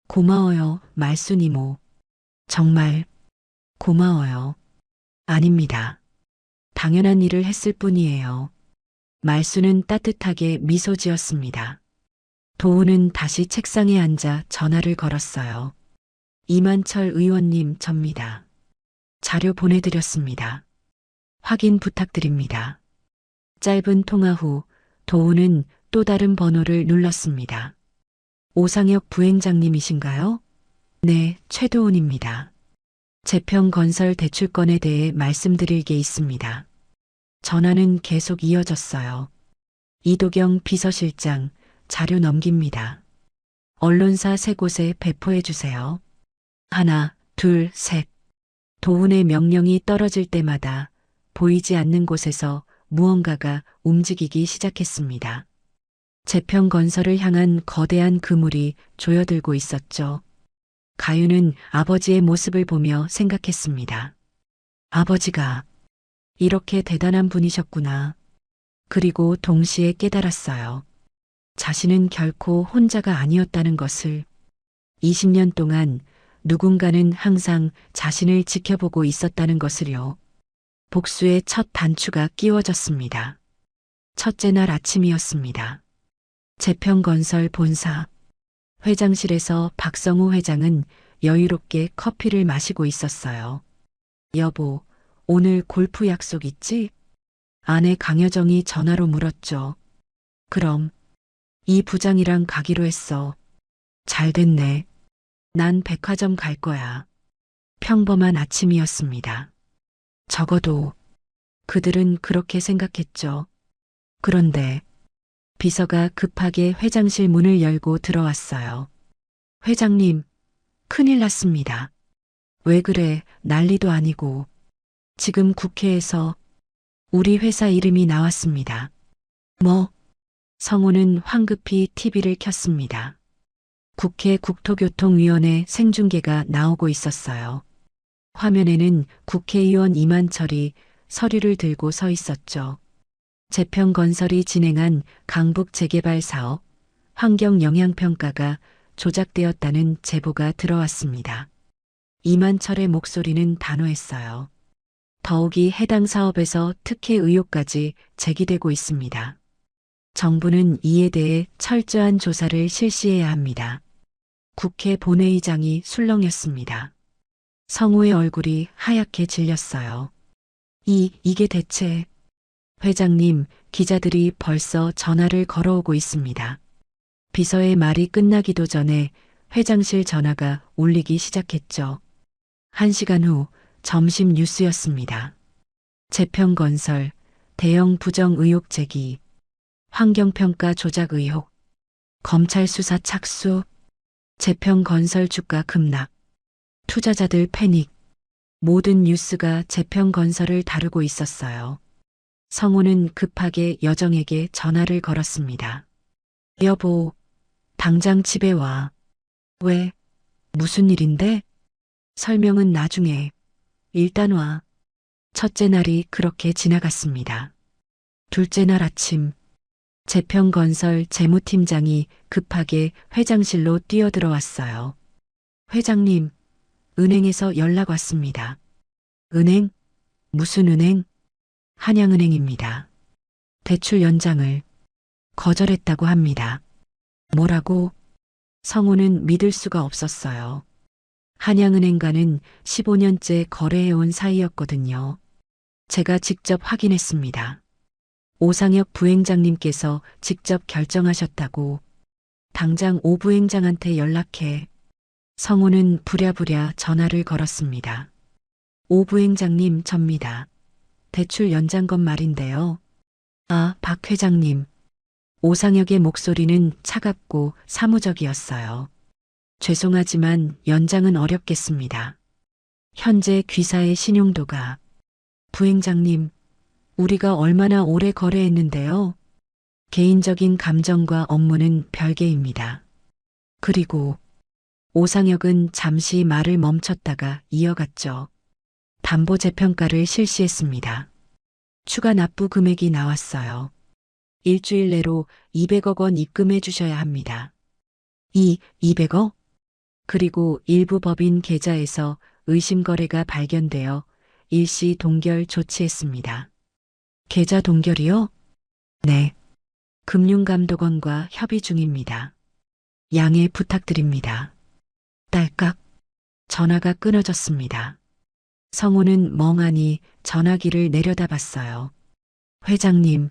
고마워요, 말순 이모. 정말 고마워요. 아닙니다. 당연한 일을 했을 뿐이에요. 말순은 따뜻하게 미소 지었습니다. 도우는 다시 책상에 앉아 전화를 걸었어요. 이만철 의원님, 접니다. 자료 보내드렸습니다. 확인 부탁드립니다. 짧은 통화 후 도우는 또 다른 번호를 눌렀습니다. 오상혁 부행장님이신가요? 네, 최도훈입니다. 재평건설 대출건에 대해 말씀드릴 게 있습니다. 전화는 계속 이어졌어요. 이도경 비서실장, 자료 넘깁니다. 언론사 3곳에 배포해 주세요. 하나, 둘, 셋. 도훈의 명령이 떨어질 때마다 보이지 않는 곳에서 무언가가 움직이기 시작했습니다. 재평건설을 향한 거대한 그물이 조여들고 있었죠. 가윤은 아버지의 모습을 보며 생각했습니다. 아버지가 이렇게 대단한 분이셨구나. 그리고 동시에 깨달았어요. 자신은 결코 혼자가 아니었다는 것을. 20년 동안 누군가는 항상 자신을 지켜보고 있었다는 것을요. 복수의 첫 단추가 끼워졌습니다. 첫째 날 아침이었습니다. 재평건설 본사. 회장실에서 박성우 회장은 여유롭게 커피를 마시고 있었어요. 여보, 오늘 골프 약속 있지? 아내 강여정이 전화로 물었죠. 그럼 이 부장이랑 가기로 했어. 잘 됐네. 난 백화점 갈 거야. 평범한 아침이었습니다. 적어도 그들은 그렇게 생각했죠. 그런데 비서가 급하게 회장실 문을 열고 들어왔어요. 회장님, 큰일 났습니다. 왜 그래, 난리도 아니고. 지금 국회에서 우리 회사 이름이 나왔습니다. 뭐? 성우는 황급히 TV를 켰습니다. 국회 국토교통위원회 생중계가 나오고 있었어요. 화면에는 국회의원 이만철이 서류를 들고 서 있었죠. 재평건설이 진행한 강북 재개발 사업 환경영향평가가 조작되었다는 제보가 들어왔습니다. 이만철의 목소리는 단호했어요. 더욱이 해당 사업에서 특혜 의혹까지 제기되고 있습니다. 정부는 이에 대해 철저한 조사를 실시해야 합니다. 국회 본회의장이 술렁였습니다. 성우의 얼굴이 하얗게 질렸어요. 이게 대체... 회장님, 기자들이 벌써 전화를 걸어오고 있습니다. 비서의 말이 끝나기도 전에 회장실 전화가 울리기 시작했죠. 1시간 후 점심 뉴스였습니다. 재평건설, 대형 부정 의혹 제기, 환경평가 조작 의혹, 검찰 수사 착수, 재평건설 주가 급락, 투자자들 패닉, 모든 뉴스가 재평건설을 다루고 있었어요. 성우는 급하게 여정에게 전화를 걸었습니다. 여보, 당장 집에 와. 왜? 무슨 일인데? 설명은 나중에. 일단 와. 첫째 날이 그렇게 지나갔습니다. 둘째 날 아침, 재평건설 재무팀장이 급하게 회장실로 뛰어들어왔어요. 회장님, 은행에서 연락 왔습니다. 은행? 무슨 은행? 한양은행입니다. 대출 연장을 거절했다고 합니다. 뭐라고? 성우는 믿을 수가 없었어요. 한양은행과는 15년째 거래해온 사이였거든요. 제가 직접 확인했습니다. 오상혁 부행장님께서 직접 결정하셨다고. 당장 오 부행장한테 연락해. 성우는 부랴부랴 전화를 걸었습니다. 오 부행장님, 접니다. 대출 연장 건 말인데요. 아, 박 회장님. 오상혁의 목소리는 차갑고 사무적이었어요. 죄송하지만 연장은 어렵겠습니다. 현재 귀사의 신용도가. 부행장님, 우리가 얼마나 오래 거래했는데요. 개인적인 감정과 업무는 별개입니다. 그리고 오상혁은 잠시 말을 멈췄다가 이어갔죠. 담보 재평가를 실시했습니다. 추가 납부 금액이 나왔어요. 일주일 내로 200억 원 입금해 주셔야 합니다. 200억? 그리고 일부 법인 계좌에서 의심 거래가 발견되어 일시 동결 조치했습니다. 계좌 동결이요? 네. 금융감독원과 협의 중입니다. 양해 부탁드립니다. 딸깍. 전화가 끊어졌습니다. 성우는 멍하니 전화기를 내려다봤어요. 회장님,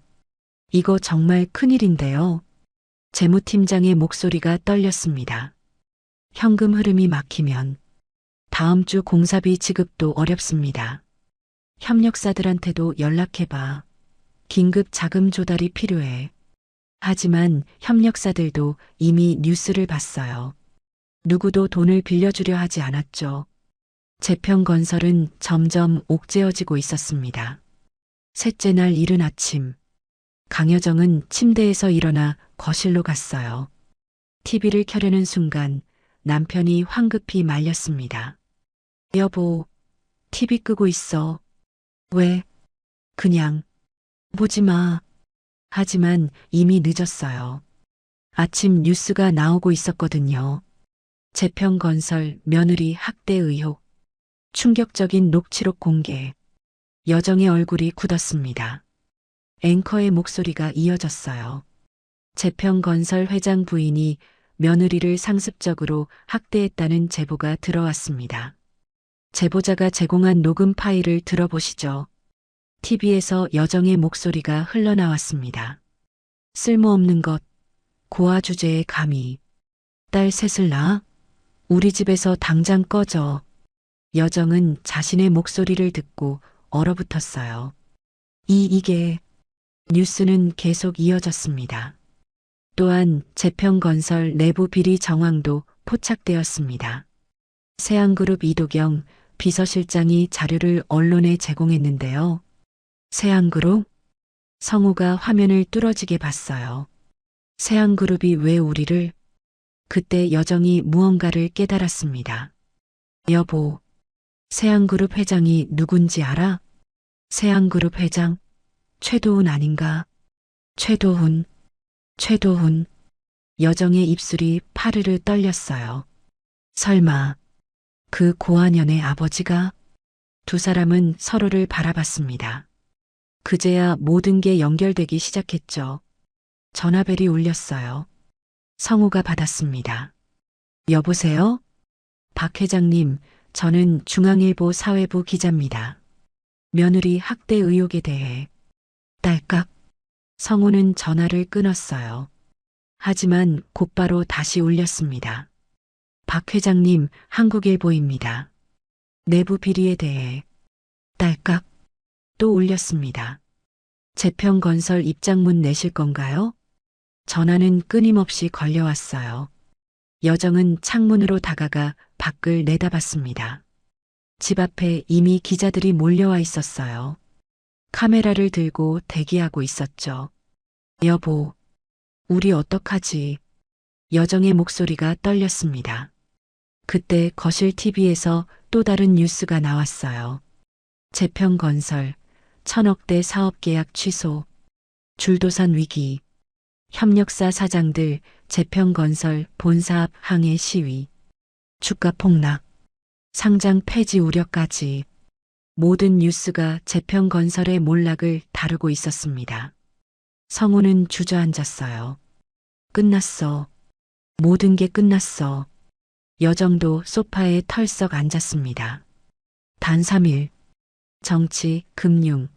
이거 정말 큰일인데요. 재무팀장의 목소리가 떨렸습니다. 현금 흐름이 막히면 다음 주 공사비 지급도 어렵습니다. 협력사들한테도 연락해봐. 긴급 자금 조달이 필요해. 하지만 협력사들도 이미 뉴스를 봤어요. 누구도 돈을 빌려주려 하지 않았죠. 재평건설은 점점 옥죄어지고 있었습니다. 셋째 날 이른 아침, 강여정은 침대에서 일어나 거실로 갔어요. TV를 켜려는 순간 남편이 황급히 말렸습니다. 여보, TV 끄고 있어. 왜? 그냥 보지 마. 하지만 이미 늦었어요. 아침 뉴스가 나오고 있었거든요. 재평건설 며느리 학대 의혹. 충격적인 녹취록 공개. 여정의 얼굴이 굳었습니다. 앵커의 목소리가 이어졌어요. 재평건설 회장 부인이 며느리를 상습적으로 학대했다는 제보가 들어왔습니다. 제보자가 제공한 녹음 파일을 들어보시죠. TV에서 여정의 목소리가 흘러나왔습니다. 쓸모없는 것, 고아 주제에 감히. 딸 셋을 낳아? 우리 집에서 당장 꺼져. 여정은 자신의 목소리를 듣고 얼어붙었어요. 이게 뉴스는 계속 이어졌습니다. 또한 재평건설 내부 비리 정황도 포착되었습니다. 세안그룹 이도경 비서실장이 자료를 언론에 제공했는데요. 세안그룹? 성우가 화면을 뚫어지게 봤어요. 세안그룹이 왜 우리를? 그때 여정이 무언가를 깨달았습니다. 여보, 세안그룹 회장이 누군지 알아? 세안그룹 회장? 최도훈 아닌가? 최도훈. 여정의 입술이 파르르 떨렸어요. 설마 그 고아년의 아버지가? 두 사람은 서로를 바라봤습니다. 그제야 모든 게 연결되기 시작했죠. 전화벨이 울렸어요. 성우가 받았습니다. 여보세요? 박 회장님, 저는 중앙일보 사회부 기자입니다. 며느리 학대 의혹에 대해. 딸깍. 성우는 전화를 끊었어요. 하지만 곧바로 다시 울렸습니다. 박 회장님, 한국일보입니다. 내부 비리에 대해. 딸깍. 또 울렸습니다. 재평건설 입장문 내실 건가요? 전화는 끊임없이 걸려왔어요. 여정은 창문으로 다가가 밖을 내다봤습니다. 집 앞에 이미 기자들이 몰려와 있었어요. 카메라를 들고 대기하고 있었죠. 여보, 우리 어떡하지? 여정의 목소리가 떨렸습니다. 그때 거실 TV에서 또 다른 뉴스가 나왔어요. 재평건설 1,000억대 사업계약 취소, 줄도산 위기, 협력사 사장들 재평건설 본사앞 항해 시위, 주가 폭락, 상장 폐지 우려까지 모든 뉴스가 재평건설의 몰락을 다루고 있었습니다. 성우는 주저앉았어요. 끝났어. 모든 게 끝났어. 여정도 소파에 털썩 앉았습니다. 단 3일. 정치, 금융,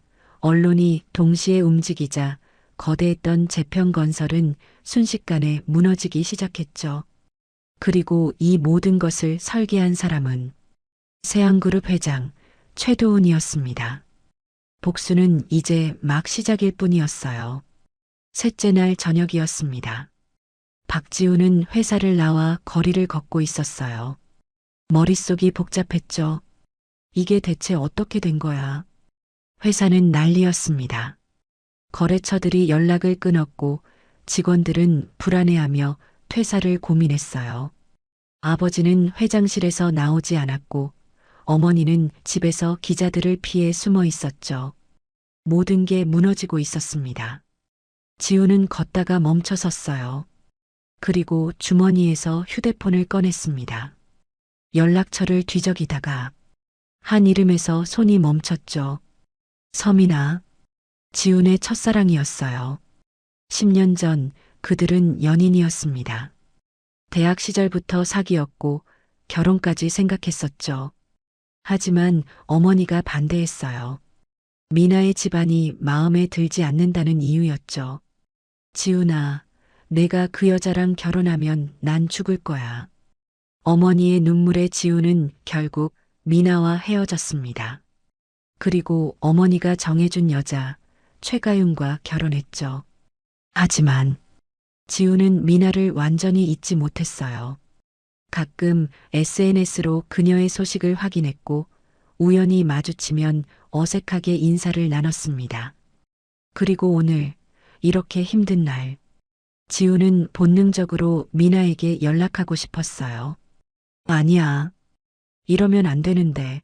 언론이 동시에 움직이자 거대했던 재평건설은 순식간에 무너지기 시작했죠. 그리고 이 모든 것을 설계한 사람은 세안그룹 회장 최도훈이었습니다. 복수는 이제 막 시작일 뿐이었어요. 셋째 날 저녁이었습니다. 박지우는 회사를 나와 거리를 걷고 있었어요. 머릿속이 복잡했죠. 이게 대체 어떻게 된 거야? 회사는 난리였습니다. 거래처들이 연락을 끊었고 직원들은 불안해하며 퇴사를 고민했어요. 아버지는 회장실에서 나오지 않았고 어머니는 집에서 기자들을 피해 숨어 있었죠. 모든 게 무너지고 있었습니다. 지우는 걷다가 멈춰 섰어요. 그리고 주머니에서 휴대폰을 꺼냈습니다. 연락처를 뒤적이다가 한 이름에서 손이 멈췄죠. 서민아. 지훈의 첫사랑이었어요. 10년 전 그들은 연인이었습니다. 대학 시절부터 사귀었고 결혼까지 생각했었죠. 하지만 어머니가 반대했어요. 미나의 집안이 마음에 들지 않는다는 이유였죠. 지훈아, 내가 그 여자랑 결혼하면 난 죽을 거야. 어머니의 눈물에 지훈은 결국 미나와 헤어졌습니다. 그리고 어머니가 정해준 여자 최가윤과 결혼했죠. 하지만 지우는 미나를 완전히 잊지 못했어요. 가끔 SNS로 그녀의 소식을 확인했고 우연히 마주치면 어색하게 인사를 나눴습니다. 그리고 오늘 이렇게 힘든 날 지우는 본능적으로 미나에게 연락하고 싶었어요. 아니야. 이러면 안 되는데.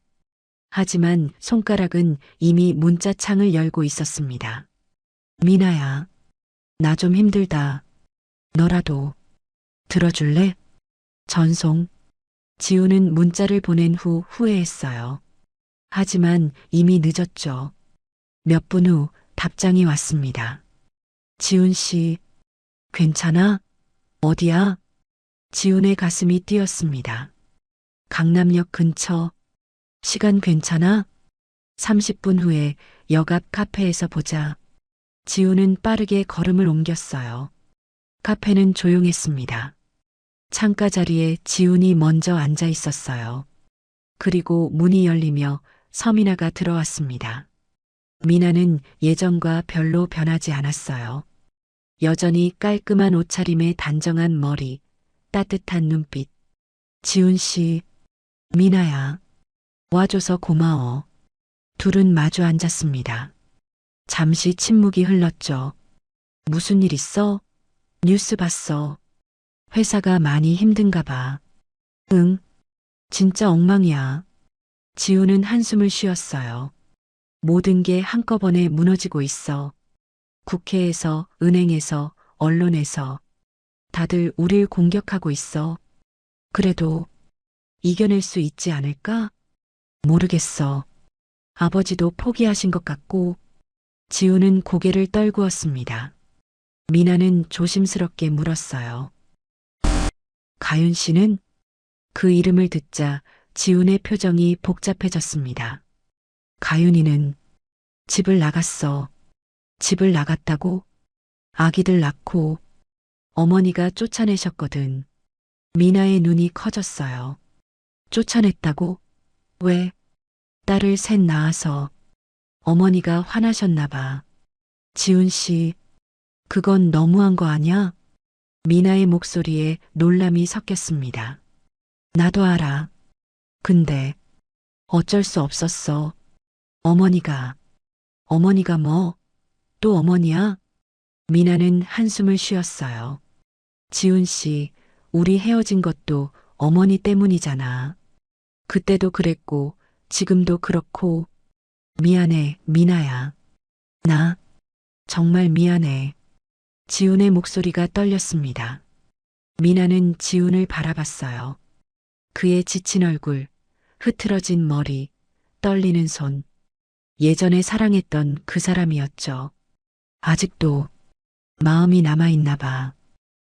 하지만 손가락은 이미 문자창을 열고 있었습니다. 미나야, 나 좀 힘들다. 너라도 들어줄래? 전송. 지우는 문자를 보낸 후 후회했어요. 하지만 이미 늦었죠. 몇 분 후 답장이 왔습니다. 지훈 씨, 괜찮아? 어디야? 지훈의 가슴이 뛰었습니다. 강남역 근처. 시간 괜찮아? 30분 후에 역 앞 카페에서 보자. 지우는 빠르게 걸음을 옮겼어요. 카페는 조용했습니다. 창가 자리에 지훈이 먼저 앉아 있었어요. 그리고 문이 열리며 서민아가 들어왔습니다. 미나는 예전과 별로 변하지 않았어요. 여전히 깔끔한 옷차림에 단정한 머리, 따뜻한 눈빛. 지훈 씨, 미나야. 와줘서 고마워. 둘은 마주 앉았습니다. 잠시 침묵이 흘렀죠. 무슨 일 있어? 뉴스 봤어. 회사가 많이 힘든가 봐. 응, 진짜 엉망이야. 지우는 한숨을 쉬었어요. 모든 게 한꺼번에 무너지고 있어. 국회에서, 은행에서, 언론에서 다들 우릴 공격하고 있어. 그래도 이겨낼 수 있지 않을까? 모르겠어. 아버지도 포기하신 것 같고. 지우는 고개를 떨구었습니다. 미나는 조심스럽게 물었어요. 가윤 씨는? 그 이름을 듣자 지훈의 표정이 복잡해졌습니다. 가윤이는 집을 나갔어. 집을 나갔다고? 아기들 낳고 어머니가 쫓아내셨거든. 미나의 눈이 커졌어요. 쫓아냈다고? 왜? 딸을 셋 낳아서. 어머니가 화나셨나 봐. 지훈 씨, 그건 너무한 거 아냐? 미나의 목소리에 놀람이 섞였습니다. 나도 알아. 근데 어쩔 수 없었어. 어머니가 뭐? 또 어머니야? 미나는 한숨을 쉬었어요. 지훈 씨, 우리 헤어진 것도 어머니 때문이잖아. 그때도 그랬고 지금도 그렇고. 미안해, 미나야. 나 정말 미안해. 지훈의 목소리가 떨렸습니다. 미나는 지훈을 바라봤어요. 그의 지친 얼굴, 흐트러진 머리, 떨리는 손. 예전에 사랑했던 그 사람이었죠. 아직도 마음이 남아있나 봐.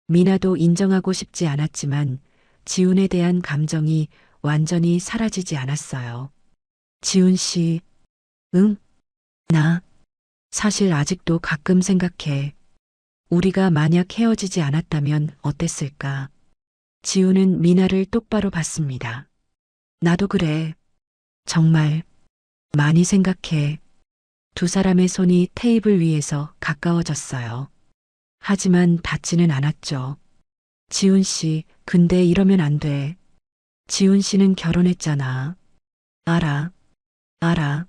미나도 인정하고 싶지 않았지만 지훈에 대한 감정이 완전히 사라지지 않았어요. 지훈 씨, 응? 나 사실 아직도 가끔 생각해. 우리가 만약 헤어지지 않았다면 어땠을까? 지우는 미나를 똑바로 봤습니다. 나도 그래. 정말 많이 생각해. 두 사람의 손이 테이블 위에서 가까워졌어요. 하지만 닿지는 않았죠. 지훈 씨, 근데 이러면 안 돼. 지훈 씨는 결혼했잖아. 알아, 알아.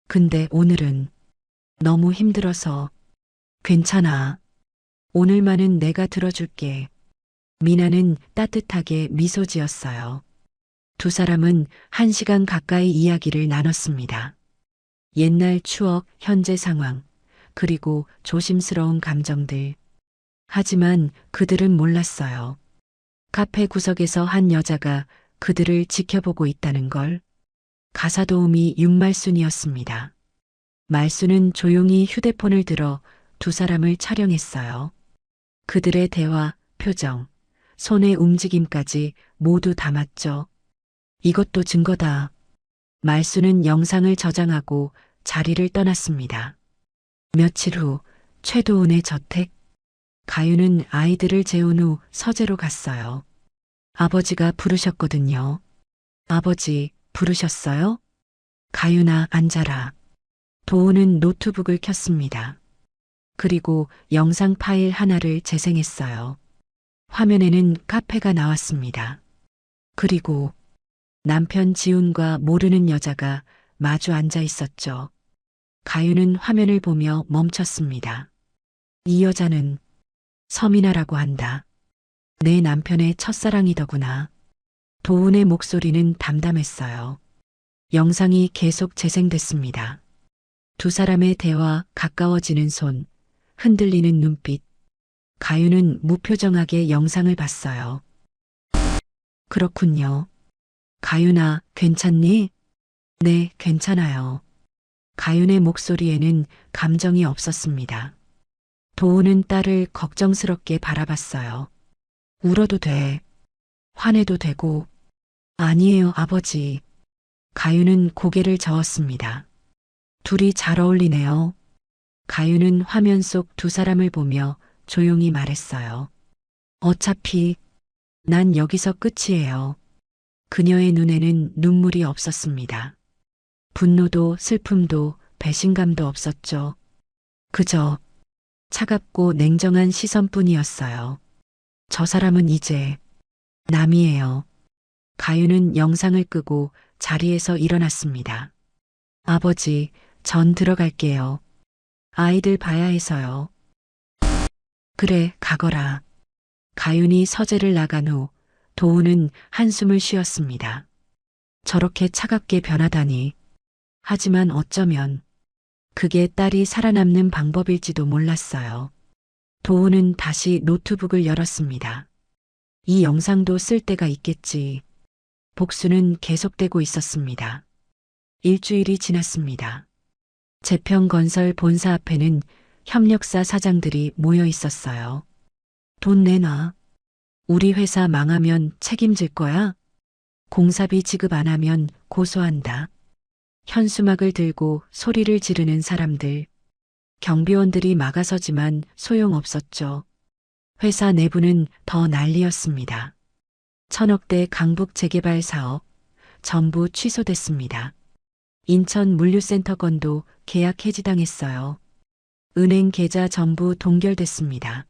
근데 오늘은 너무 힘들어서. 괜찮아. 오늘만은 내가 들어줄게. 미나는 따뜻하게 미소 지었어요. 두 사람은 1시간 가까이 이야기를 나눴습니다. 옛날 추억, 현재 상황, 그리고 조심스러운 감정들. 하지만 그들은 몰랐어요. 카페 구석에서 한 여자가 그들을 지켜보고 있다는 걸. 가사 도우미 윤말순이었습니다. 말순은 조용히 휴대폰을 들어 두 사람을 촬영했어요. 그들의 대화, 표정, 손의 움직임까지 모두 담았죠. 이것도 증거다. 말순은 영상을 저장하고 자리를 떠났습니다. 며칠 후 최도훈의 저택. 가윤은 아이들을 재운 후 서재로 갔어요. 아버지가 부르셨거든요. 아버지, 부르셨어요? 가윤아, 앉아라. 도훈은 노트북을 켰습니다. 그리고 영상 파일 하나를 재생했어요. 화면에는 카페가 나왔습니다. 그리고 남편 지훈과 모르는 여자가 마주 앉아 있었죠. 가윤은 화면을 보며 멈췄습니다. 이 여자는 서민아라고 한다. 내 남편의 첫사랑이더구나. 도훈의 목소리는 담담했어요. 영상이 계속 재생됐습니다. 두 사람의 대화, 가까워지는 손, 흔들리는 눈빛. 가윤은 무표정하게 영상을 봤어요. 그렇군요. 가윤아, 괜찮니? 네, 괜찮아요. 가윤의 목소리에는 감정이 없었습니다. 도훈은 딸을 걱정스럽게 바라봤어요. 울어도 돼. 화내도 되고. 아니에요, 아버지. 가윤은 고개를 저었습니다. 둘이 잘 어울리네요. 가윤은 화면 속 두 사람을 보며 조용히 말했어요. 어차피 난 여기서 끝이에요. 그녀의 눈에는 눈물이 없었습니다. 분노도 슬픔도 배신감도 없었죠. 그저 차갑고 냉정한 시선뿐이었어요. 저 사람은 이제 남이에요. 가윤은 영상을 끄고 자리에서 일어났습니다. 아버지, 전 들어갈게요. 아이들 봐야 해서요. 그래, 가거라. 가윤이 서재를 나간 후 도훈은 한숨을 쉬었습니다. 저렇게 차갑게 변하다니. 하지만 어쩌면 그게 딸이 살아남는 방법일지도 몰랐어요. 도훈은 다시 노트북을 열었습니다. 이 영상도 쓸 때가 있겠지. 복수는 계속되고 있었습니다. 일주일이 지났습니다. 재평건설 본사 앞에는 협력사 사장들이 모여 있었어요. 돈 내놔. 우리 회사 망하면 책임질 거야? 공사비 지급 안 하면 고소한다. 현수막을 들고 소리를 지르는 사람들. 경비원들이 막아서지만 소용없었죠. 회사 내부는 더 난리였습니다. 1,000억대 강북 재개발 사업 전부 취소됐습니다. 인천 물류센터 건도 계약 해지당했어요. 은행 계좌 전부 동결됐습니다.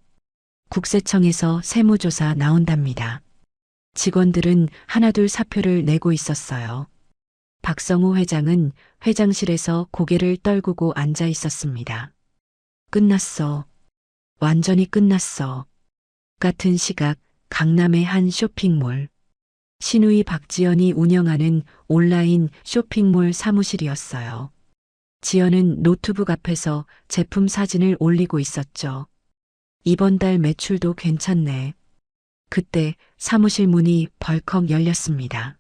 국세청에서 세무조사 나온답니다. 직원들은 하나둘 사표를 내고 있었어요. 박성호 회장은 회장실에서 고개를 떨구고 앉아 있었습니다. 끝났어. 완전히 끝났어. 같은 시각 강남의 한 쇼핑몰. 신우이 박지연이 운영하는 온라인 쇼핑몰 사무실이었어요. 지연은 노트북 앞에서 제품 사진을 올리고 있었죠. 이번 달 매출도 괜찮네. 그때 사무실 문이 벌컥 열렸습니다.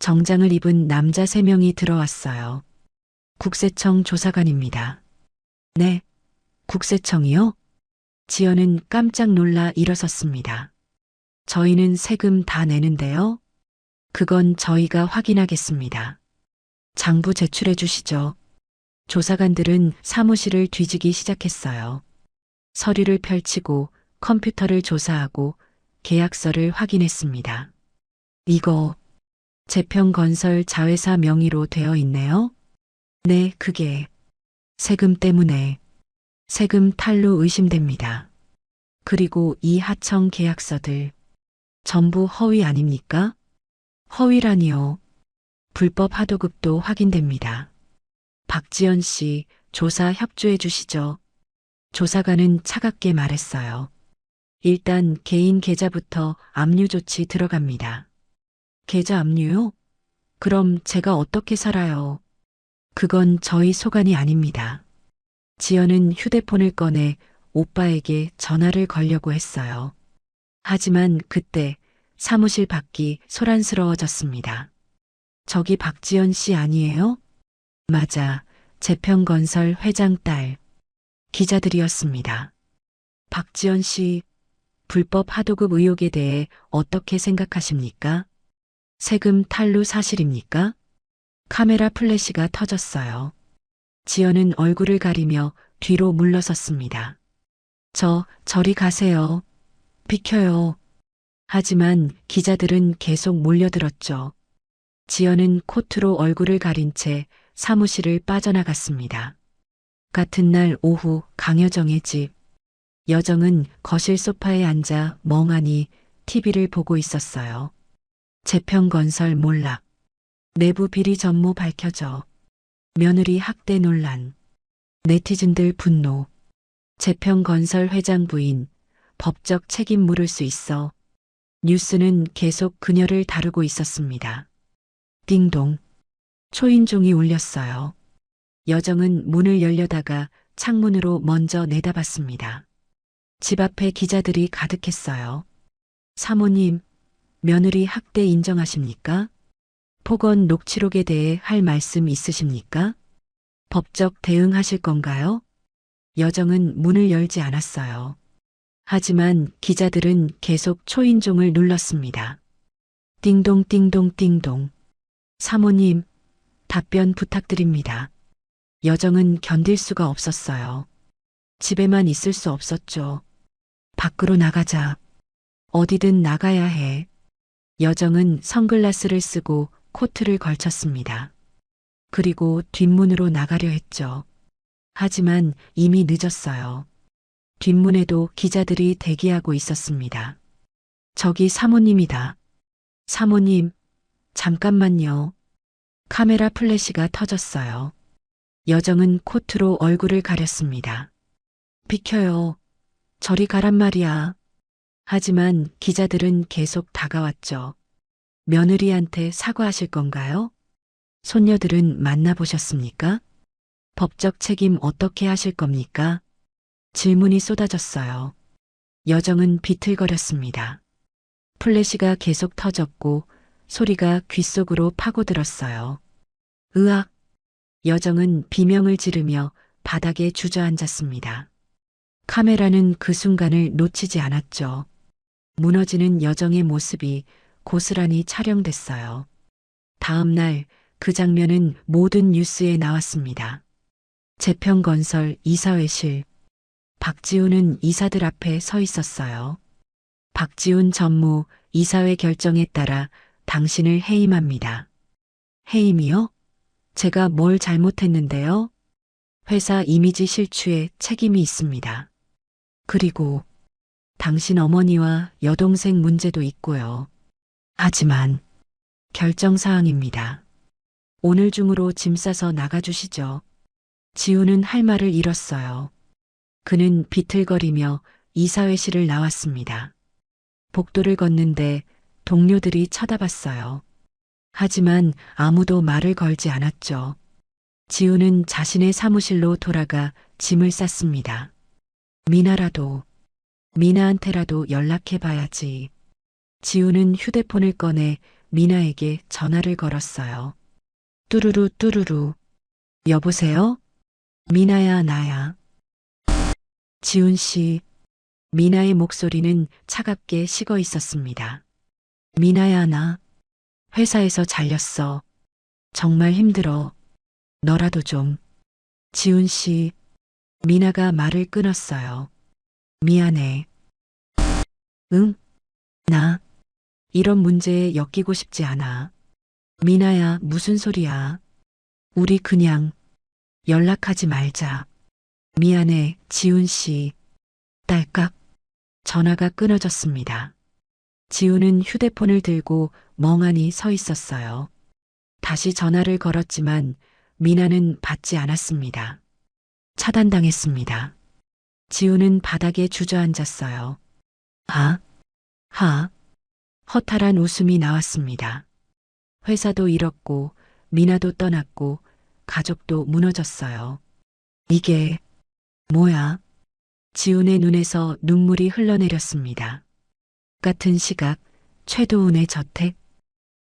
정장을 입은 남자 3명이 들어왔어요. 국세청 조사관입니다. 네, 국세청이요? 지연은 깜짝 놀라 일어섰습니다. 저희는 세금 다 내는데요. 그건 저희가 확인하겠습니다. 장부 제출해 주시죠. 조사관들은 사무실을 뒤지기 시작했어요. 서류를 펼치고 컴퓨터를 조사하고 계약서를 확인했습니다. 이거 재평건설 자회사 명의로 되어 있네요? 네, 그게 세금 때문에 세금 탈루 의심됩니다. 그리고 이 하청 계약서들 전부 허위 아닙니까? 허위라니요. 불법 하도급도 확인됩니다. 박지연 씨, 조사 협조해 주시죠. 조사관은 차갑게 말했어요. 일단 개인 계좌부터 압류 조치 들어갑니다. 계좌 압류요? 그럼 제가 어떻게 살아요? 그건 저희 소관이 아닙니다. 지연은 휴대폰을 꺼내 오빠에게 전화를 걸려고 했어요. 하지만 그때 사무실 밖이 소란스러워졌습니다. 저기 박지연 씨 아니에요? 맞아. 재평건설 회장 딸. 기자들이었습니다. 박지연 씨, 불법 하도급 의혹에 대해 어떻게 생각하십니까? 세금 탈루 사실입니까? 카메라 플래시가 터졌어요. 지연은 얼굴을 가리며 뒤로 물러섰습니다. 저리 가세요. 비켜요. 하지만 기자들은 계속 몰려들었죠. 지연은 코트로 얼굴을 가린 채 사무실을 빠져나갔습니다. 같은 날 오후 강여정의 집. 여정은 거실 소파에 앉아 멍하니 TV를 보고 있었어요. 재평건설 몰락. 내부 비리 전모 밝혀져. 며느리 학대 논란. 네티즌들 분노. 재평건설 회장 부인. 법적 책임 물을 수 있어. 뉴스는 계속 그녀를 다루고 있었습니다. 띵동. 초인종이 울렸어요. 여정은 문을 열려다가 창문으로 먼저 내다봤습니다. 집 앞에 기자들이 가득했어요. 사모님, 며느리 학대 인정하십니까? 폭언 녹취록에 대해 할 말씀 있으십니까? 법적 대응하실 건가요? 여정은 문을 열지 않았어요. 하지만 기자들은 계속 초인종을 눌렀습니다. 띵동 띵동 띵동. 사모님, 답변 부탁드립니다. 여정은 견딜 수가 없었어요. 집에만 있을 수 없었죠. 밖으로 나가자. 어디든 나가야 해. 여정은 선글라스를 쓰고 코트를 걸쳤습니다. 그리고 뒷문으로 나가려 했죠. 하지만 이미 늦었어요. 뒷문에도 기자들이 대기하고 있었습니다. 저기 사모님이다. 사모님, 잠깐만요. 카메라 플래시가 터졌어요. 여정은 코트로 얼굴을 가렸습니다. 비켜요. 저리 가란 말이야. 하지만 기자들은 계속 다가왔죠. 며느리한테 사과하실 건가요? 손녀들은 만나보셨습니까? 법적 책임 어떻게 하실 겁니까? 질문이 쏟아졌어요. 여정은 비틀거렸습니다. 플래시가 계속 터졌고 소리가 귓속으로 파고들었어요. 으악! 여정은 비명을 지르며 바닥에 주저앉았습니다. 카메라는 그 순간을 놓치지 않았죠. 무너지는 여정의 모습이 고스란히 촬영됐어요. 다음 날 그 장면은 모든 뉴스에 나왔습니다. 재평건설 이사회실. 박지훈은 이사들 앞에 서 있었어요. 박지훈 전무 이사회 결정에 따라 당신을 해임합니다. 해임이요? 제가 뭘 잘못했는데요? 회사 이미지 실추에 책임이 있습니다. 그리고 당신 어머니와 여동생 문제도 있고요. 하지만 결정사항입니다. 오늘 중으로 짐 싸서 나가주시죠. 지우는 할 말을 잃었어요. 그는 비틀거리며 이사회실을 나왔습니다. 복도를 걷는데 동료들이 쳐다봤어요. 하지만 아무도 말을 걸지 않았죠. 지우는 자신의 사무실로 돌아가 짐을 쌌습니다. 미나한테라도 연락해봐야지. 지우는 휴대폰을 꺼내 미나에게 전화를 걸었어요. 뚜루루 뚜루루. 여보세요? 미나야, 나야. 지훈 씨. 미나의 목소리는 차갑게 식어 있었습니다. 미나야, 나 회사에서 잘렸어. 정말 힘들어. 너라도 좀. 지훈 씨. 미나가 말을 끊었어요. 미안해. 응? 나 이런 문제에 엮이고 싶지 않아. 미나야, 무슨 소리야. 우리 그냥 연락하지 말자. 미안해, 지훈 씨. 딸깍. 전화가 끊어졌습니다. 지훈은 휴대폰을 들고 멍하니 서 있었어요. 다시 전화를 걸었지만 미나는 받지 않았습니다. 차단당했습니다. 지훈은 바닥에 주저앉았어요. 하. 허탈한 웃음이 나왔습니다. 회사도 잃었고, 미나도 떠났고, 가족도 무너졌어요. 이게 뭐야? 지훈의 눈에서 눈물이 흘러내렸습니다. 같은 시각, 최도훈의 저택.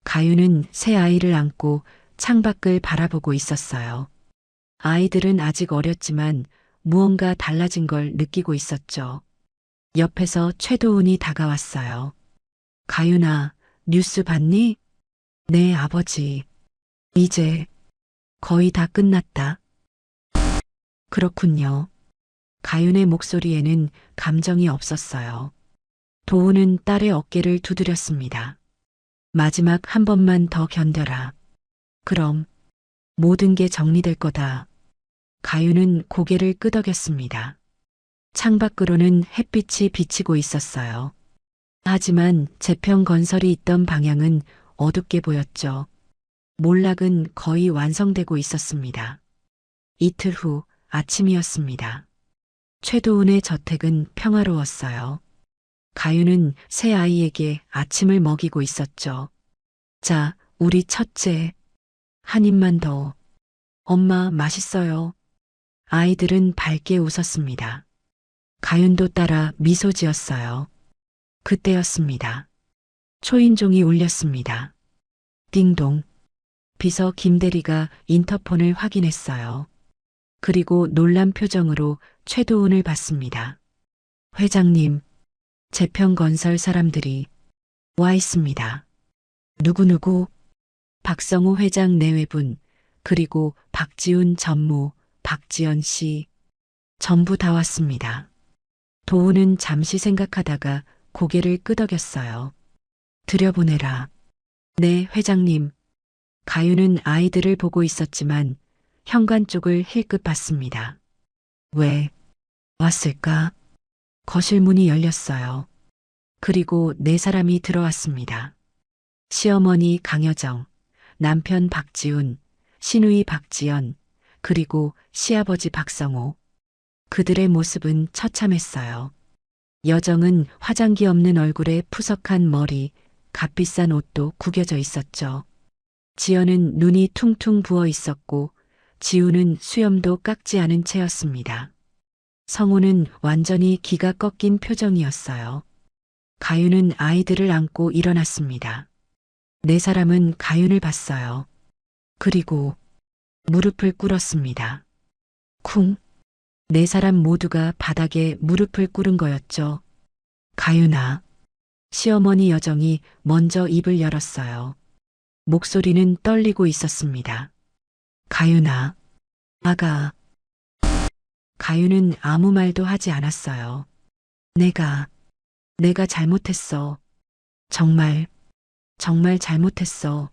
가윤은 새 아이를 안고 창밖을 바라보고 있었어요. 아이들은 아직 어렸지만 무언가 달라진 걸 느끼고 있었죠. 옆에서 최도훈이 다가왔어요. 가윤아, 뉴스 봤니? 네, 아버지. 이제 거의 다 끝났다. 그렇군요. 가윤의 목소리에는 감정이 없었어요. 도훈은 딸의 어깨를 두드렸습니다. 마지막 한 번만 더 견뎌라. 그럼 모든 게 정리될 거다. 가윤은 고개를 끄덕였습니다. 창밖으로는 햇빛이 비치고 있었어요. 하지만 재평 건설이 있던 방향은 어둡게 보였죠. 몰락은 거의 완성되고 있었습니다. 이틀 후 아침이었습니다. 최도훈의 저택은 평화로웠어요. 가윤은 새 아이에게 아침을 먹이고 있었죠. 자, 우리 첫째. 한 입만 더. 엄마, 맛있어요. 아이들은 밝게 웃었습니다. 가윤도 따라 미소 지었어요. 그때였습니다. 초인종이 울렸습니다. 띵동. 비서 김대리가 인터폰을 확인했어요. 그리고 놀란 표정으로 최도훈을 봤습니다. 회장님, 재평건설 사람들이 와 있습니다. 누구누구? 박성호 회장 내외분, 그리고 박지훈 전무, 박지연 씨. 전부 다 왔습니다. 도훈은 잠시 생각하다가 고개를 끄덕였어요. 들여보내라. 네, 회장님. 가윤은 아이들을 보고 있었지만 현관 쪽을 힐끗 봤습니다. 왜 왔을까? 거실 문이 열렸어요. 그리고 네 사람이 들어왔습니다. 시어머니 강여정, 남편 박지훈, 시누이 박지연, 그리고 시아버지 박성호. 그들의 모습은 처참했어요. 여정은 화장기 없는 얼굴에 푸석한 머리, 값비싼 옷도 구겨져 있었죠. 지연은 눈이 퉁퉁 부어 있었고 지우는 수염도 깎지 않은 채였습니다. 성우는 완전히 기가 꺾인 표정이었어요. 가윤은 아이들을 안고 일어났습니다. 네 사람은 가윤을 봤어요. 그리고 무릎을 꿇었습니다. 쿵. 네 사람 모두가 바닥에 무릎을 꿇은 거였죠. 가윤아. 시어머니 여정이 먼저 입을 열었어요. 목소리는 떨리고 있었습니다. 가윤아. 아가. 가윤은 아무 말도 하지 않았어요. 내가 잘못했어. 정말 잘못했어.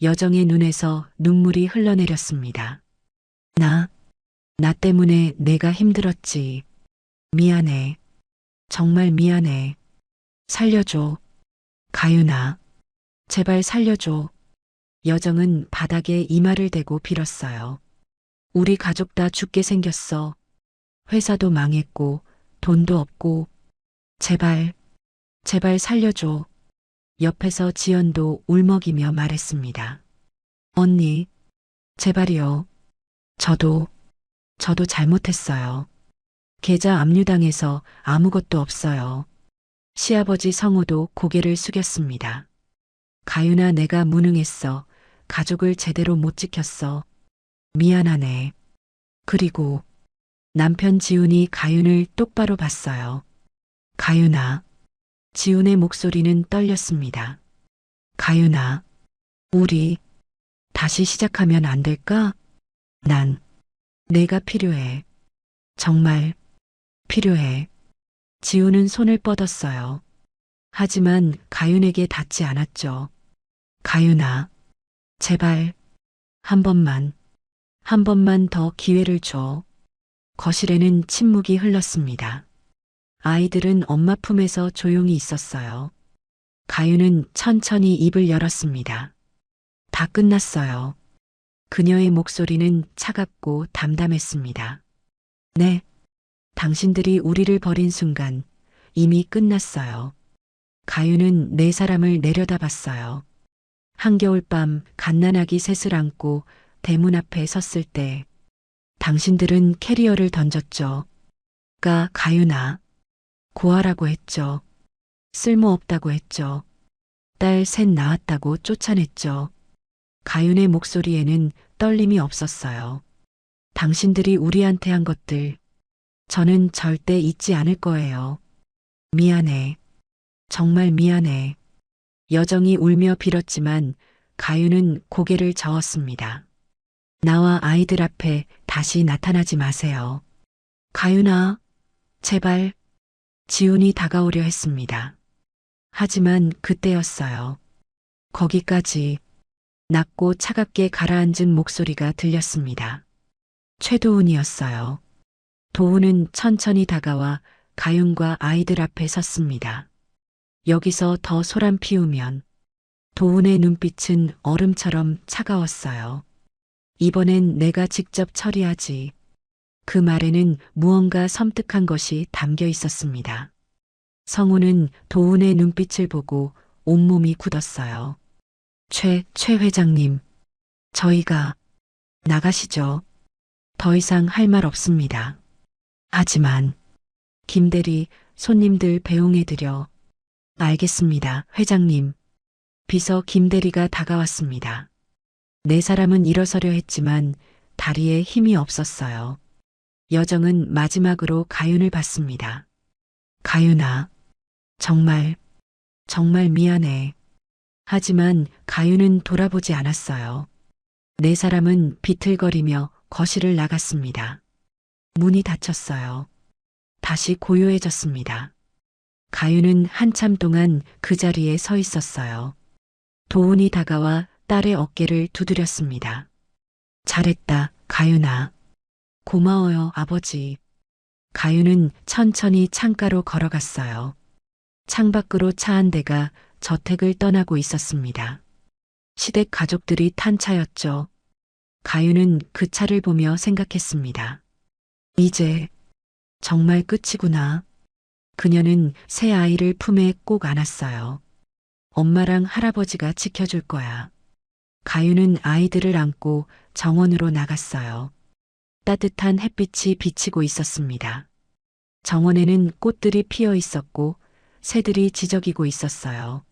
여정의 눈에서 눈물이 흘러내렸습니다. 나 때문에 내가 힘들었지. 미안해. 정말 미안해. 살려줘. 가윤아. 제발 살려줘. 여정은 바닥에 이마를 대고 빌었어요. 우리 가족 다 죽게 생겼어. 회사도 망했고 돈도 없고 제발 살려줘. 옆에서 지연도 울먹이며 말했습니다. 언니, 제발이요. 저도 잘못했어요. 계좌 압류당해서 아무것도 없어요. 시아버지 성우도 고개를 숙였습니다. 가윤아, 내가 무능했어. 가족을 제대로 못 지켰어. 미안하네. 그리고 남편 지훈이 가윤을 똑바로 봤어요. 가윤아. 지훈의 목소리는 떨렸습니다. 가윤아. 우리 다시 시작하면 안 될까? 내가 필요해. 정말 필요해. 지훈은 손을 뻗었어요. 하지만 가윤에게 닿지 않았죠. 가윤아, 제발, 한 번만 더 기회를 줘. 거실에는 침묵이 흘렀습니다. 아이들은 엄마 품에서 조용히 있었어요. 가윤은 천천히 입을 열었습니다. 다 끝났어요. 그녀의 목소리는 차갑고 담담했습니다. 네, 당신들이 우리를 버린 순간 이미 끝났어요. 가윤은 네 사람을 내려다봤어요. 한겨울밤 갓난아기 셋을 안고 대문 앞에 섰을 때 당신들은 캐리어를 던졌죠. 가윤아, 고아라고 했죠. 쓸모없다고 했죠. 딸 셋 낳았다고 쫓아냈죠. 가윤의 목소리에는 떨림이 없었어요. 당신들이 우리한테 한 것들, 저는 절대 잊지 않을 거예요. 미안해. 정말 미안해. 여정이 울며 빌었지만 가윤은 고개를 저었습니다. 나와 아이들 앞에 다시 나타나지 마세요. 가윤아, 제발. 지훈이 다가오려 했습니다. 하지만 그때였어요. 거기까지. 낮고 차갑게 가라앉은 목소리가 들렸습니다. 최도훈이었어요. 도훈은 천천히 다가와 가윤과 아이들 앞에 섰습니다. 여기서 더 소란 피우면 도훈의 눈빛은 얼음처럼 차가웠어요. 이번엔 내가 직접 처리하지. 그 말에는 무언가 섬뜩한 것이 담겨 있었습니다. 성우는 도훈의 눈빛을 보고 온몸이 굳었어요. 최 회장님, 저희가 나가시죠. 더 이상 할 말 없습니다. 하지만 김대리, 손님들 배웅해드려. 알겠습니다, 회장님. 비서 김대리가 다가왔습니다. 네 사람은 일어서려 했지만 다리에 힘이 없었어요. 여정은 마지막으로 가윤을 봤습니다. 가윤아, 정말 미안해. 하지만 가윤은 돌아보지 않았어요. 네 사람은 비틀거리며 거실을 나갔습니다. 문이 닫혔어요. 다시 고요해졌습니다. 가윤은 한참 동안 그 자리에 서 있었어요. 도훈이 다가와 딸의 어깨를 두드렸습니다. 잘했다, 가윤아. 고마워요, 아버지. 가윤은 천천히 창가로 걸어갔어요. 창밖으로 차 한 대가 저택을 떠나고 있었습니다. 시댁 가족들이 탄 차였죠. 가윤은 그 차를 보며 생각했습니다. 이제 정말 끝이구나. 그녀는 새 아이를 품에 꼭 안았어요. 엄마랑 할아버지가 지켜줄 거야. 가윤은 아이들을 안고 정원으로 나갔어요. 따뜻한 햇빛이 비치고 있었습니다. 정원에는 꽃들이 피어 있었고 새들이 지저귀고 있었어요.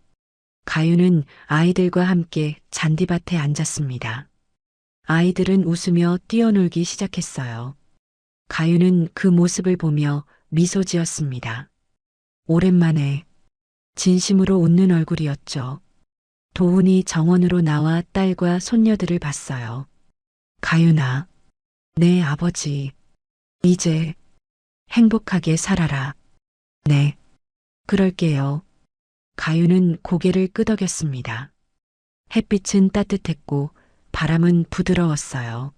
가윤은 아이들과 함께 잔디밭에 앉았습니다. 아이들은 웃으며 뛰어놀기 시작했어요. 가윤은 그 모습을 보며 미소 지었습니다. 오랜만에 진심으로 웃는 얼굴이었죠. 도훈이 정원으로 나와 딸과 손녀들을 봤어요. 가윤아, 네 아버지, 이제 행복하게 살아라. 네, 그럴게요. 가윤은 고개를 끄덕였습니다. 햇빛은 따뜻했고 바람은 부드러웠어요.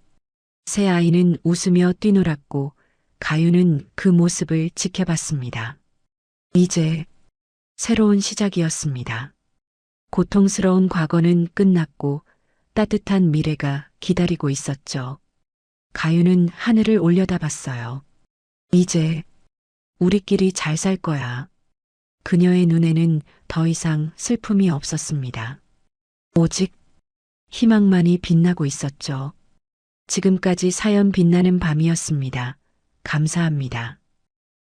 새 아이는 웃으며 뛰놀았고 가윤은 그 모습을 지켜봤습니다. 이제 새로운 시작이었습니다. 고통스러운 과거는 끝났고 따뜻한 미래가 기다리고 있었죠. 가윤은 하늘을 올려다봤어요. 이제 우리끼리 잘 살 거야. 그녀의 눈에는 더 이상 슬픔이 없었습니다. 오직 희망만이 빛나고 있었죠. 지금까지 사연 빛나는 밤이었습니다. 감사합니다.